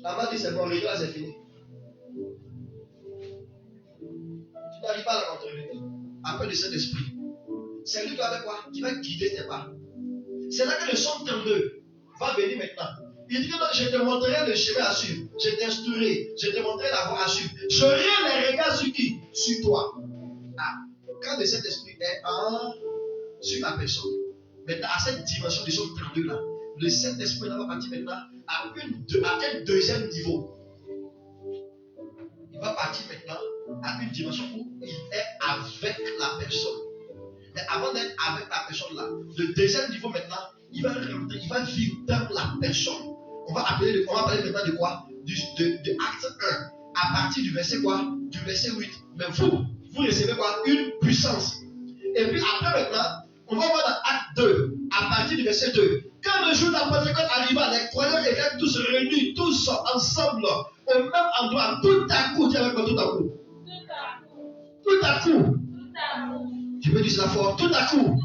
La maman dit c'est bon, le là c'est fini. Tu n'arrives pas à la contrôler. Appelle le Saint-Esprit. C'est lui qui va faire quoi? Qui va guider tes pas. C'est là que le Somme 32 va venir maintenant. Il dit que non, je te montrerai le chemin à suivre. Je t'instruirai. Je te montrerai la voie à suivre. J'aurai les regards sur qui? Sur toi. Ah, quand le Saint-Esprit est sur ma personne, maintenant à cette dimension du Somme 32 là, le Saint-Esprit va partir maintenant à un deuxième niveau. Il va partir maintenant à une dimension où il est avec la personne. Mais avant d'être avec la personne là, le deuxième niveau maintenant, il va rentrer, il va vivre dans la personne. On va parler maintenant de quoi? De acte 1. À partir du verset quoi? Du verset 8. Mais vous recevez quoi? Une puissance. Et puis après maintenant, on va voir dans acte 2. À partir du verset 2. Quand le jour de la Pentecôte arriva, les croyants étaient tous réunis, tous ensemble, au même endroit, tout à coup, tu as tout à coup. Tout à coup. Je peux dire cela fort. Tout à coup.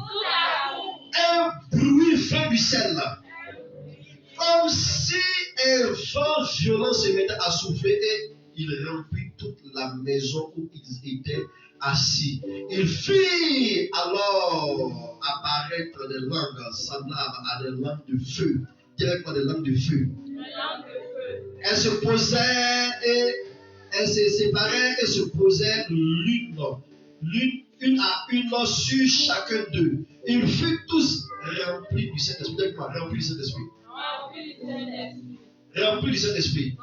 Un bruit vint du ciel. Comme si un vent violent se mettait à souffler et il remplit toute la maison où ils étaient assis. Il fit alors apparaître des langues semblables à des langues de feu. Directement des langues de feu. Elles se posaient et elles se séparaient et se posaient l'une à une sur chacun d'eux. Ils furent tous remplis du Saint-Esprit. Remplis du Saint-Esprit. Remplis du Saint-Esprit.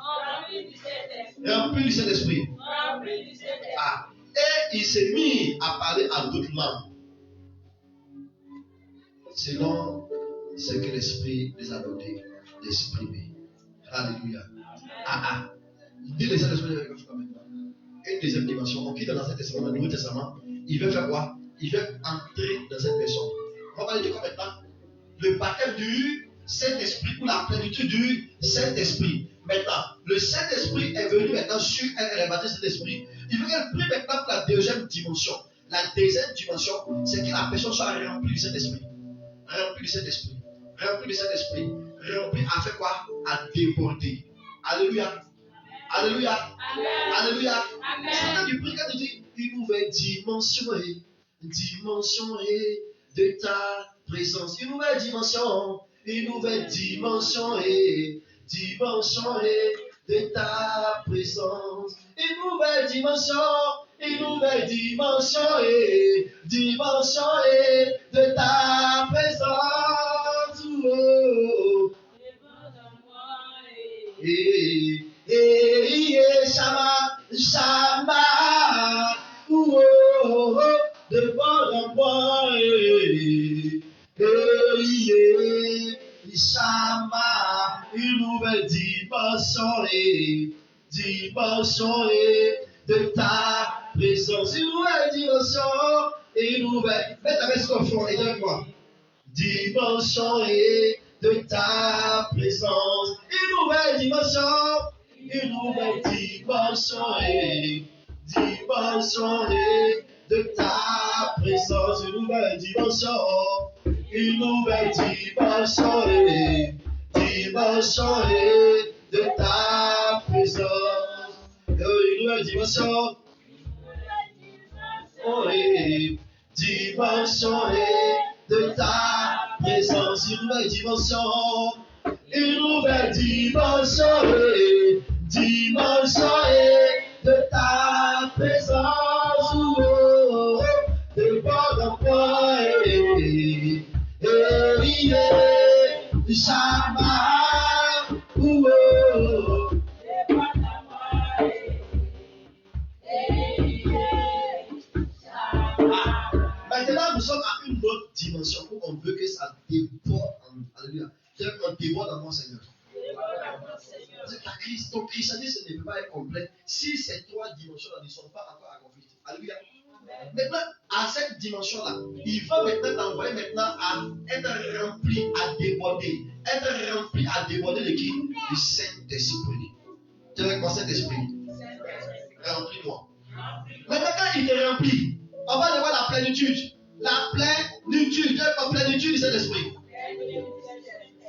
Remplis du Saint-Esprit. Ah. Et il s'est mis à parler à d'autres langues. Selon ce que l'Esprit les a donné d'exprimer. Alléluia. Dis les Saint-Esprit maintenant. Une deuxième dimension. On quitte dans l'Ancien Testament, dans le Nouveau Testament. Il veut faire quoi? Il veut entrer dans cette personne. On va parler de quoi maintenant? Le baptême du Saint-Esprit ou la plénitude du Saint-Esprit. Maintenant, le Saint-Esprit est venu maintenant sur elle, elle est baptisée Saint-Esprit. Il veut qu'elle prie maintenant pour la deuxième dimension. La deuxième dimension, c'est que la personne soit remplie du Saint-Esprit. Remplie du Saint-Esprit. Remplie du Saint-Esprit. Remplie à faire quoi? À déborder. Alléluia. Alléluia. Amen. Alléluia. C'est quand tu pries, quand tu dis une nouvelle dimension de ta présence. Une nouvelle dimension de ta présence. Une nouvelle dimension de ta présence. Oh. Shama, devant moi, Shama, une nouvelle dimension de ta présence, une nouvelle dimension, et une nouvelle. Mets ta veste au fond et donne-moi. dimension et de ta présence. Une nouvelle dimension et de ta présence. Une nouvelle dimension et de ta présence. Une nouvelle dimension et de ta présence. Une nouvelle dimension et de ta présence. Oh, de bord en bord, du Shabbat. Maintenant, nous sommes à une autre dimension où on veut que ça déborde. Alléluia. On déborde en moi, Seigneur. Ton christianisme ne peut pas être complet si ces trois dimensions-là ne sont pas encore accomplies. Alléluia. Maintenant, à cette dimension-là, il va maintenant t'envoyer maintenant à être rempli, à déborder. Être rempli, à déborder de qui? Du Saint-Esprit. Tu veux quoi, Saint-Esprit? Remplis-moi. Maintenant, quand il te remplit, on va voir la plénitude. La plénitude. Tu veux la plénitude du Saint-Esprit?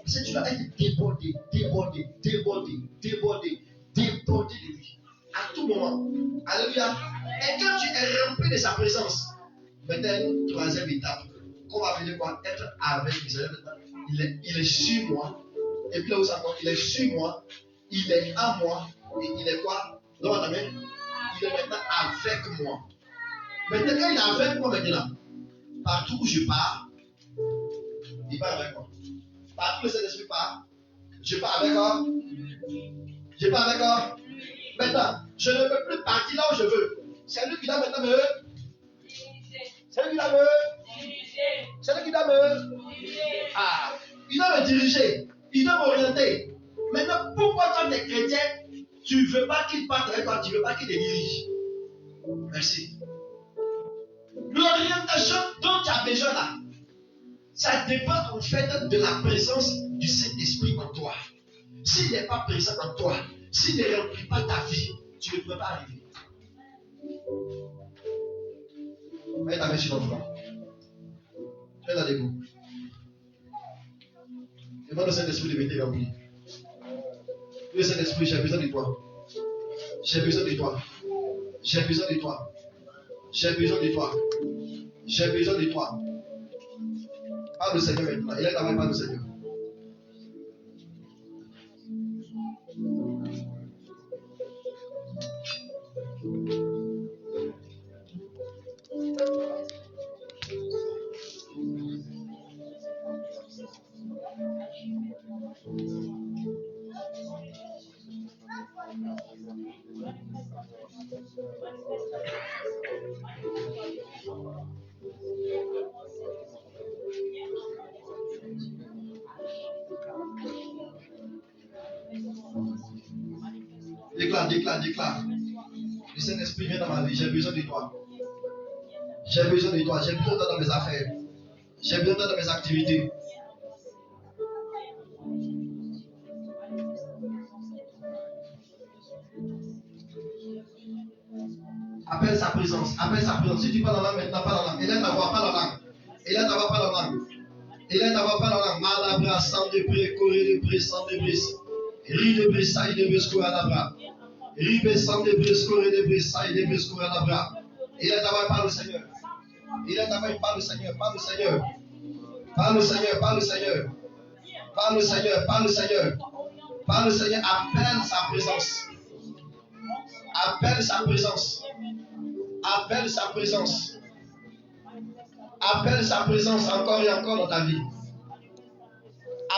C'est tu vas être débordé de lui. À tout moment. Alléluia. Et quand tu es rempli de sa présence, maintenant, troisième étape, qu'on va appeler quoi? Être avec lui. Il est sur moi. Et puis là où ça compte, il est sur moi, il est à moi, et il est quoi? Dans ta main, il est maintenant avec moi. Maintenant, quand il est avec moi maintenant, partout où je pars, il part avec moi. Partout où le Saint-Esprit part, je pars avec moi. Je pars avec moi. Maintenant, je ne peux plus partir là où je veux. C'est lui qui doit maintenant me. C'est lui qui doit me. C'est lui qui doit me. Ah, il doit me diriger. Il doit m'orienter. Maintenant, pourquoi quand tu es chrétien, tu ne veux pas qu'il parte avec toi, tu ne veux pas qu'il te dirige? Merci. L'orientation dont tu as besoin là, ça dépend en fait de la présence du Saint-Esprit en toi. S'il n'est pas présent en toi, s'il ne remplit pas ta vie, tu ne peux pas arriver. Mets ta main sur ton front. Fais la debout. Demande au Saint-Esprit de venir remplir. Le Saint-Esprit, j'ai besoin de toi. J'ai besoin de toi. J'ai besoin de toi. J'ai besoin de toi. J'ai besoin de toi. Parle au Seigneur maintenant. Il est ta main, parle au Seigneur. Déclare. Le Saint-Esprit vient dans ma vie. J'ai besoin de toi. J'ai besoin de toi. J'ai besoin de toi dans mes affaires. J'ai besoin de toi dans mes activités. Appelle sa présence. Si tu parles en langue maintenant, parle en langue. Élève ta voix, parle en langue. Malabra, sans de près, coré de près, sans de près. Ri de près, saï de près, coré à la bras. Ribe sans de près, coré de près, saï de près, coré à la bras. Élève ta voix, parle au Seigneur. Parle au Seigneur. Appelle sa présence encore et encore dans ta vie.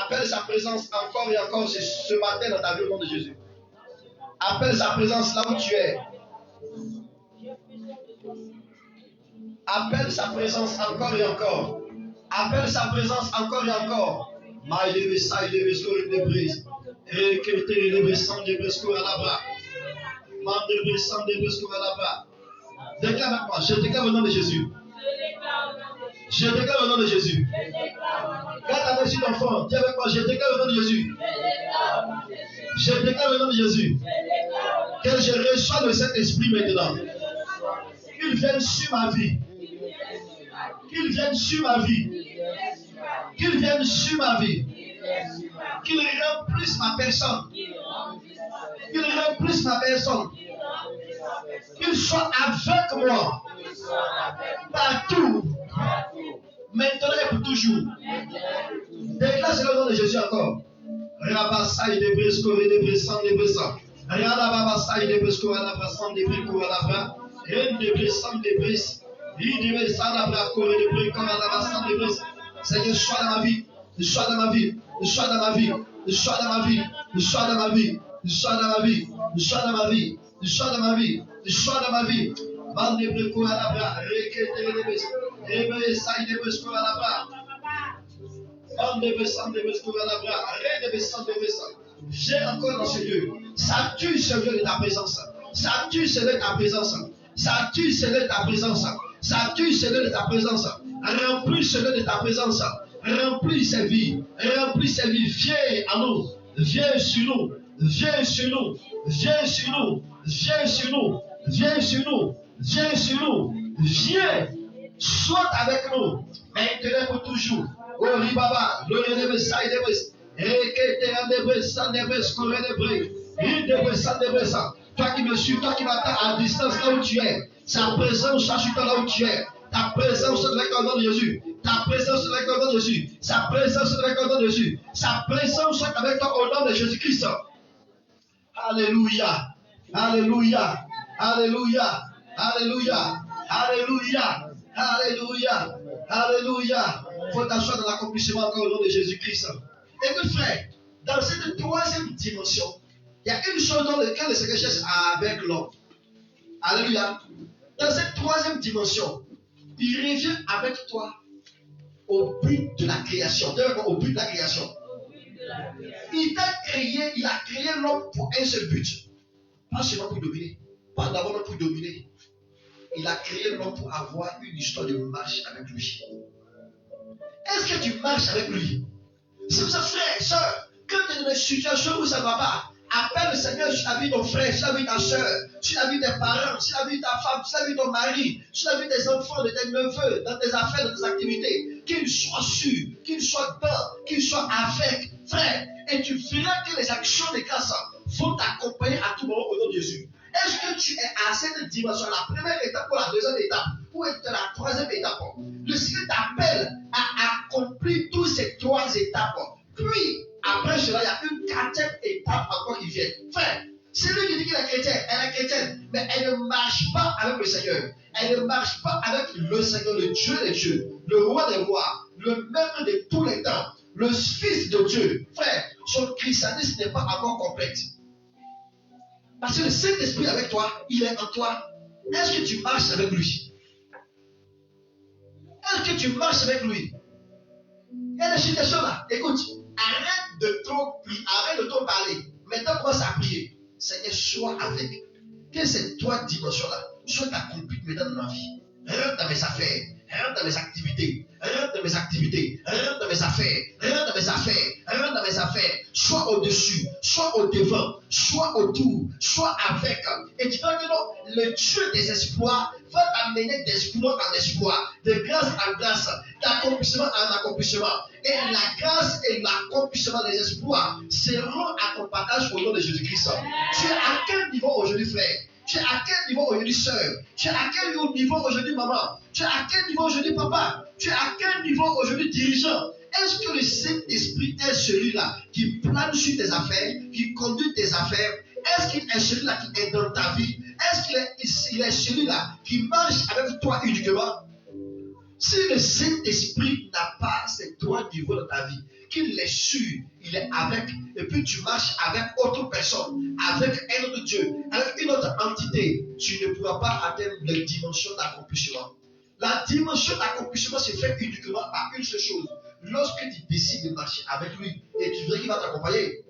Appelle sa présence encore et encore ce matin dans ta vie au nom de Jésus. Appelle sa présence là où tu es. Appelle sa présence encore et encore. Maïleve sa ileve score de brise. Rekete ileve sang de brise à la bras. Mandebe sang de brise à la bras. Déclare avec moi. Je déclare au nom de Jésus. enfants, dis avec moi, je déclare au nom de Jésus. Je déclare au nom de Jésus que je reçois de cet esprit maintenant. Qu'il vienne sur ma vie. Qu'il vienne sur ma vie. Qu'il vienne sur ma vie. Qu'il remplisse ma personne. Qu'il remplisse ma personne. Qu'il soit avec moi. Partout. Maintenant et pour toujours. Déclare le nom de Jésus encore. Rabassai de Bresco et de Bressan de Bressan. Rabassai de Bresco et de Bressan de Bresco et de Bressan. Reine de Bressan de Bressan. Il de Bressan de Bresco et de Bresco et de Bressan de Bressan. Seigneur, sois dans ma vie. Sois dans ma vie. Sois dans ma vie. Sois dans ma vie. Sois dans ma vie. Sois dans ma vie. Sois dans ma vie. Sois dans ma vie. Sois dans ma vie. Bande de Bresco et de Bressan. Requête de Bressan. Ebe sai de Bresco et de Bressan. J'ai encore dans ce lieu. Ça tue ce lieu de ta présence. Ça tue ce lieu de ta présence. Ça tue ce lieu de ta présence. Ça tue ce lieu de ta présence. Remplis ce lieu de ta présence. Remplis ses vies. Remplis ses vies. Viens à nous. Viens sur nous. Viens sur nous. Viens sur nous. Viens sur nous. Viens sur nous. Viens sur nous. Viens. Sois avec nous. Maintenant pour toujours. Oh Ribaba, le de Saïd de Bres, Reketeran de Bres, San de Bres, Corée de Bres, Île de Bres, San de Bres. Toi qui me suis, toi qui m'attends à distance là où tu es, sa présence cherche toi là où tu es. Ta présence est avec le nom de Jésus. Ta présence est avec le nom de Jésus. Sa présence est avec le nom de Jésus. Sa présence est avec toi au nom de Jésus-Christ. Alléluia. Alléluia. Alléluia. Alléluia. Alléluia. Alléluia. Alléluia. Faut t'asseoir dans l'accomplissement encore au nom de Jésus-Christ. Écoute frère, dans cette troisième dimension, il y a une chose dans laquelle le Seigneur cherche avec l'homme. Alléluia. Dans cette troisième dimension, il revient avec toi au but de la création. Au but de la création. Il t'a créé, il a créé l'homme pour un seul but. Pas seulement pour dominer. Pas d'abord pour dominer. Il a créé l'homme pour avoir une histoire de marche avec lui. Est-ce que tu marches avec lui? C'est pour ça, frère, soeur, quand tu es dans une situation où ça ne va pas, appelle le Seigneur sur la vie de ton frère, sur la vie de ta soeur, sur la vie des parents, sur la vie de ta femme, sur la vie de ton mari, sur la vie des enfants, de tes neveux, dans tes affaires, dans tes activités. Qu'ils soient sûrs, qu'ils soient dedans, qu'ils soient avec, frère. Et tu verras que les actions de grâce vont t'accompagner à tout moment au nom de Jésus. Est-ce que tu es à cette dimension, la première étape ou la deuxième étape, ou est-ce la troisième étape? Le Seigneur t'appelle à accomplir toutes ces trois étapes. Puis, après cela, il y a une quatrième étape encore qui vient. Frère, c'est lui qui dit qu'il est chrétien, elle est chrétienne, mais elle ne marche pas avec le Seigneur. Elle ne marche pas avec le Seigneur, le Dieu des dieux, le roi des rois, le maître de tous les temps, le Fils de Dieu. Frère, son christianisme n'est pas encore complète. Parce que le Saint-Esprit avec toi, il est en toi. Est-ce que tu marches avec lui? Est-ce que tu marches avec lui? Il y a des situations là. Écoute, arrête de trop parler. Maintenant, commence à prier. Seigneur, sois avec. Que ces trois dimensions-là soient accomplies maintenant dans ma vie. Rentre dans mes affaires. Rentre dans mes activités. Rentre dans mes activités. Rentre dans mes affaires. Rentre dans mes affaires. Rentre dans mes affaires. Sois au-dessus. Sois au-devant. Sois autour. Sois avec. Et tu vas dire non, le Dieu des espoirs va t'amener d'espoir en espoir, de grâce en grâce, d'accomplissement en accomplissement. Et la grâce et l'accomplissement des espoirs seront à ton partage au nom de Jésus-Christ. Tu es à quel niveau aujourd'hui, frère? Tu es à quel niveau aujourd'hui, soeur? Tu es à quel niveau aujourd'hui, maman? Tu es à quel niveau aujourd'hui, papa? Tu es à quel niveau aujourd'hui, dirigeant? Est-ce que le Saint-Esprit est celui-là qui plane sur tes affaires, qui conduit tes affaires? Est-ce qu'il est celui-là qui est dans ta vie? Est-ce qu'il est celui-là qui marche avec toi uniquement? Si le Saint-Esprit n'a pas ces trois niveaux dans ta vie, qu'il est sûr, il est avec, et puis tu marches avec autre personne, avec un autre Dieu, avec une autre entité, tu ne pourras pas atteindre les dimensions d'accomplissement. La dimension d'accomplissement se fait uniquement par une seule chose. Lorsque tu décides de marcher avec lui, et tu verras qu'il va t'accompagner.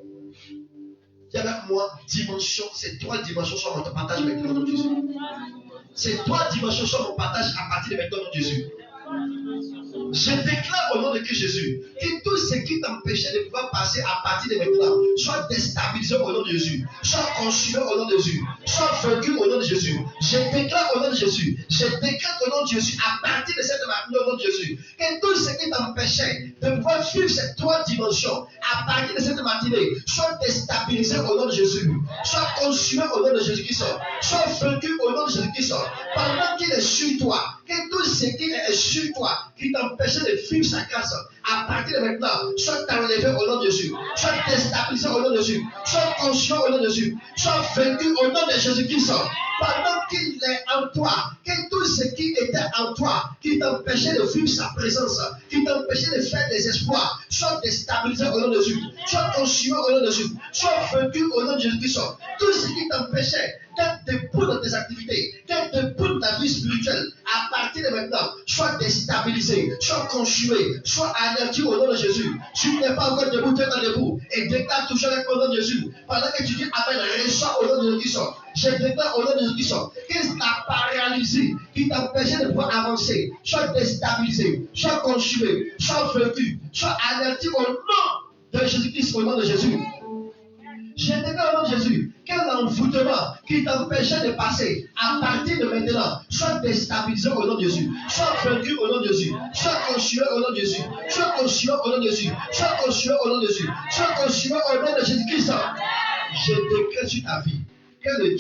Dis avec moi, dimension, ces trois dimensions sont mon partage maintenant dans Jésus. Ces trois dimensions sont mon partage à partir de maintenant dans Jésus. Je déclare au nom de Jésus que tout ce qui t'empêchait de pouvoir passer à partir de maintenant soit déstabilisé au nom de Jésus, soit consumé au nom de Jésus, soit vaincu au nom de Jésus. Je déclare au nom de Jésus, je déclare au nom de Jésus, à partir de cette matinée au nom de Jésus, que tout ce qui t'empêchait de pouvoir vivre ces 3 dimensions à partir de cette matinée soit déstabilisé au nom de Jésus, soit consumé au nom de Jésus-Christ, soit vaincu au nom de Jésus-Christ, pendant qu'il est sur toi, que tout ce qui est sur toi, qui t'empêchait de vivre sa grâce, à partir de maintenant, soit enlevé au nom de Jésus, soit déstabilisé au nom de Jésus, soit conscient au nom de Jésus, soit vaincu au nom de Jésus-Christ, pendant qu'il est en toi, que tout ce qui était en toi, qui t'empêchait de vivre sa présence, qui t'empêchait de faire des espoirs, soit déstabilisé au nom de Jésus, soit conscient au nom de Jésus, soit vaincu au nom de Jésus-Christ, tout ce qui t'empêchait d'être debout dans tes activités, d'être debout dans ta vie spirituelle, à partir de maintenant, soit déstabilisé, soit consumé, soit anéanti au nom de Jésus. Tu n'es pas encore debout, tu es debout, et déclare toujours avec au nom de Jésus. Pendant que tu dis Amen, reçois au nom de Jésus. Je déclare au nom de Jésus que la paralysie qui t'empêchait de pouvoir avancer, soit déstabilisé, soit consumé, soit vaincu, soit anéanti au nom de Jésus-Christ, au nom de Jésus. Je déclare au nom de Jésus que l'envoûtement qui t'empêchait de passer à partir de maintenant soit déstabilisé au nom de Jésus, soit vaincu au nom de Jésus, soit consumé au nom de Jésus, soit consumé au nom de Jésus, soit consumé au nom de Jésus, soit consumé au nom de Jésus-Christ. Je déclare sur ta vie que le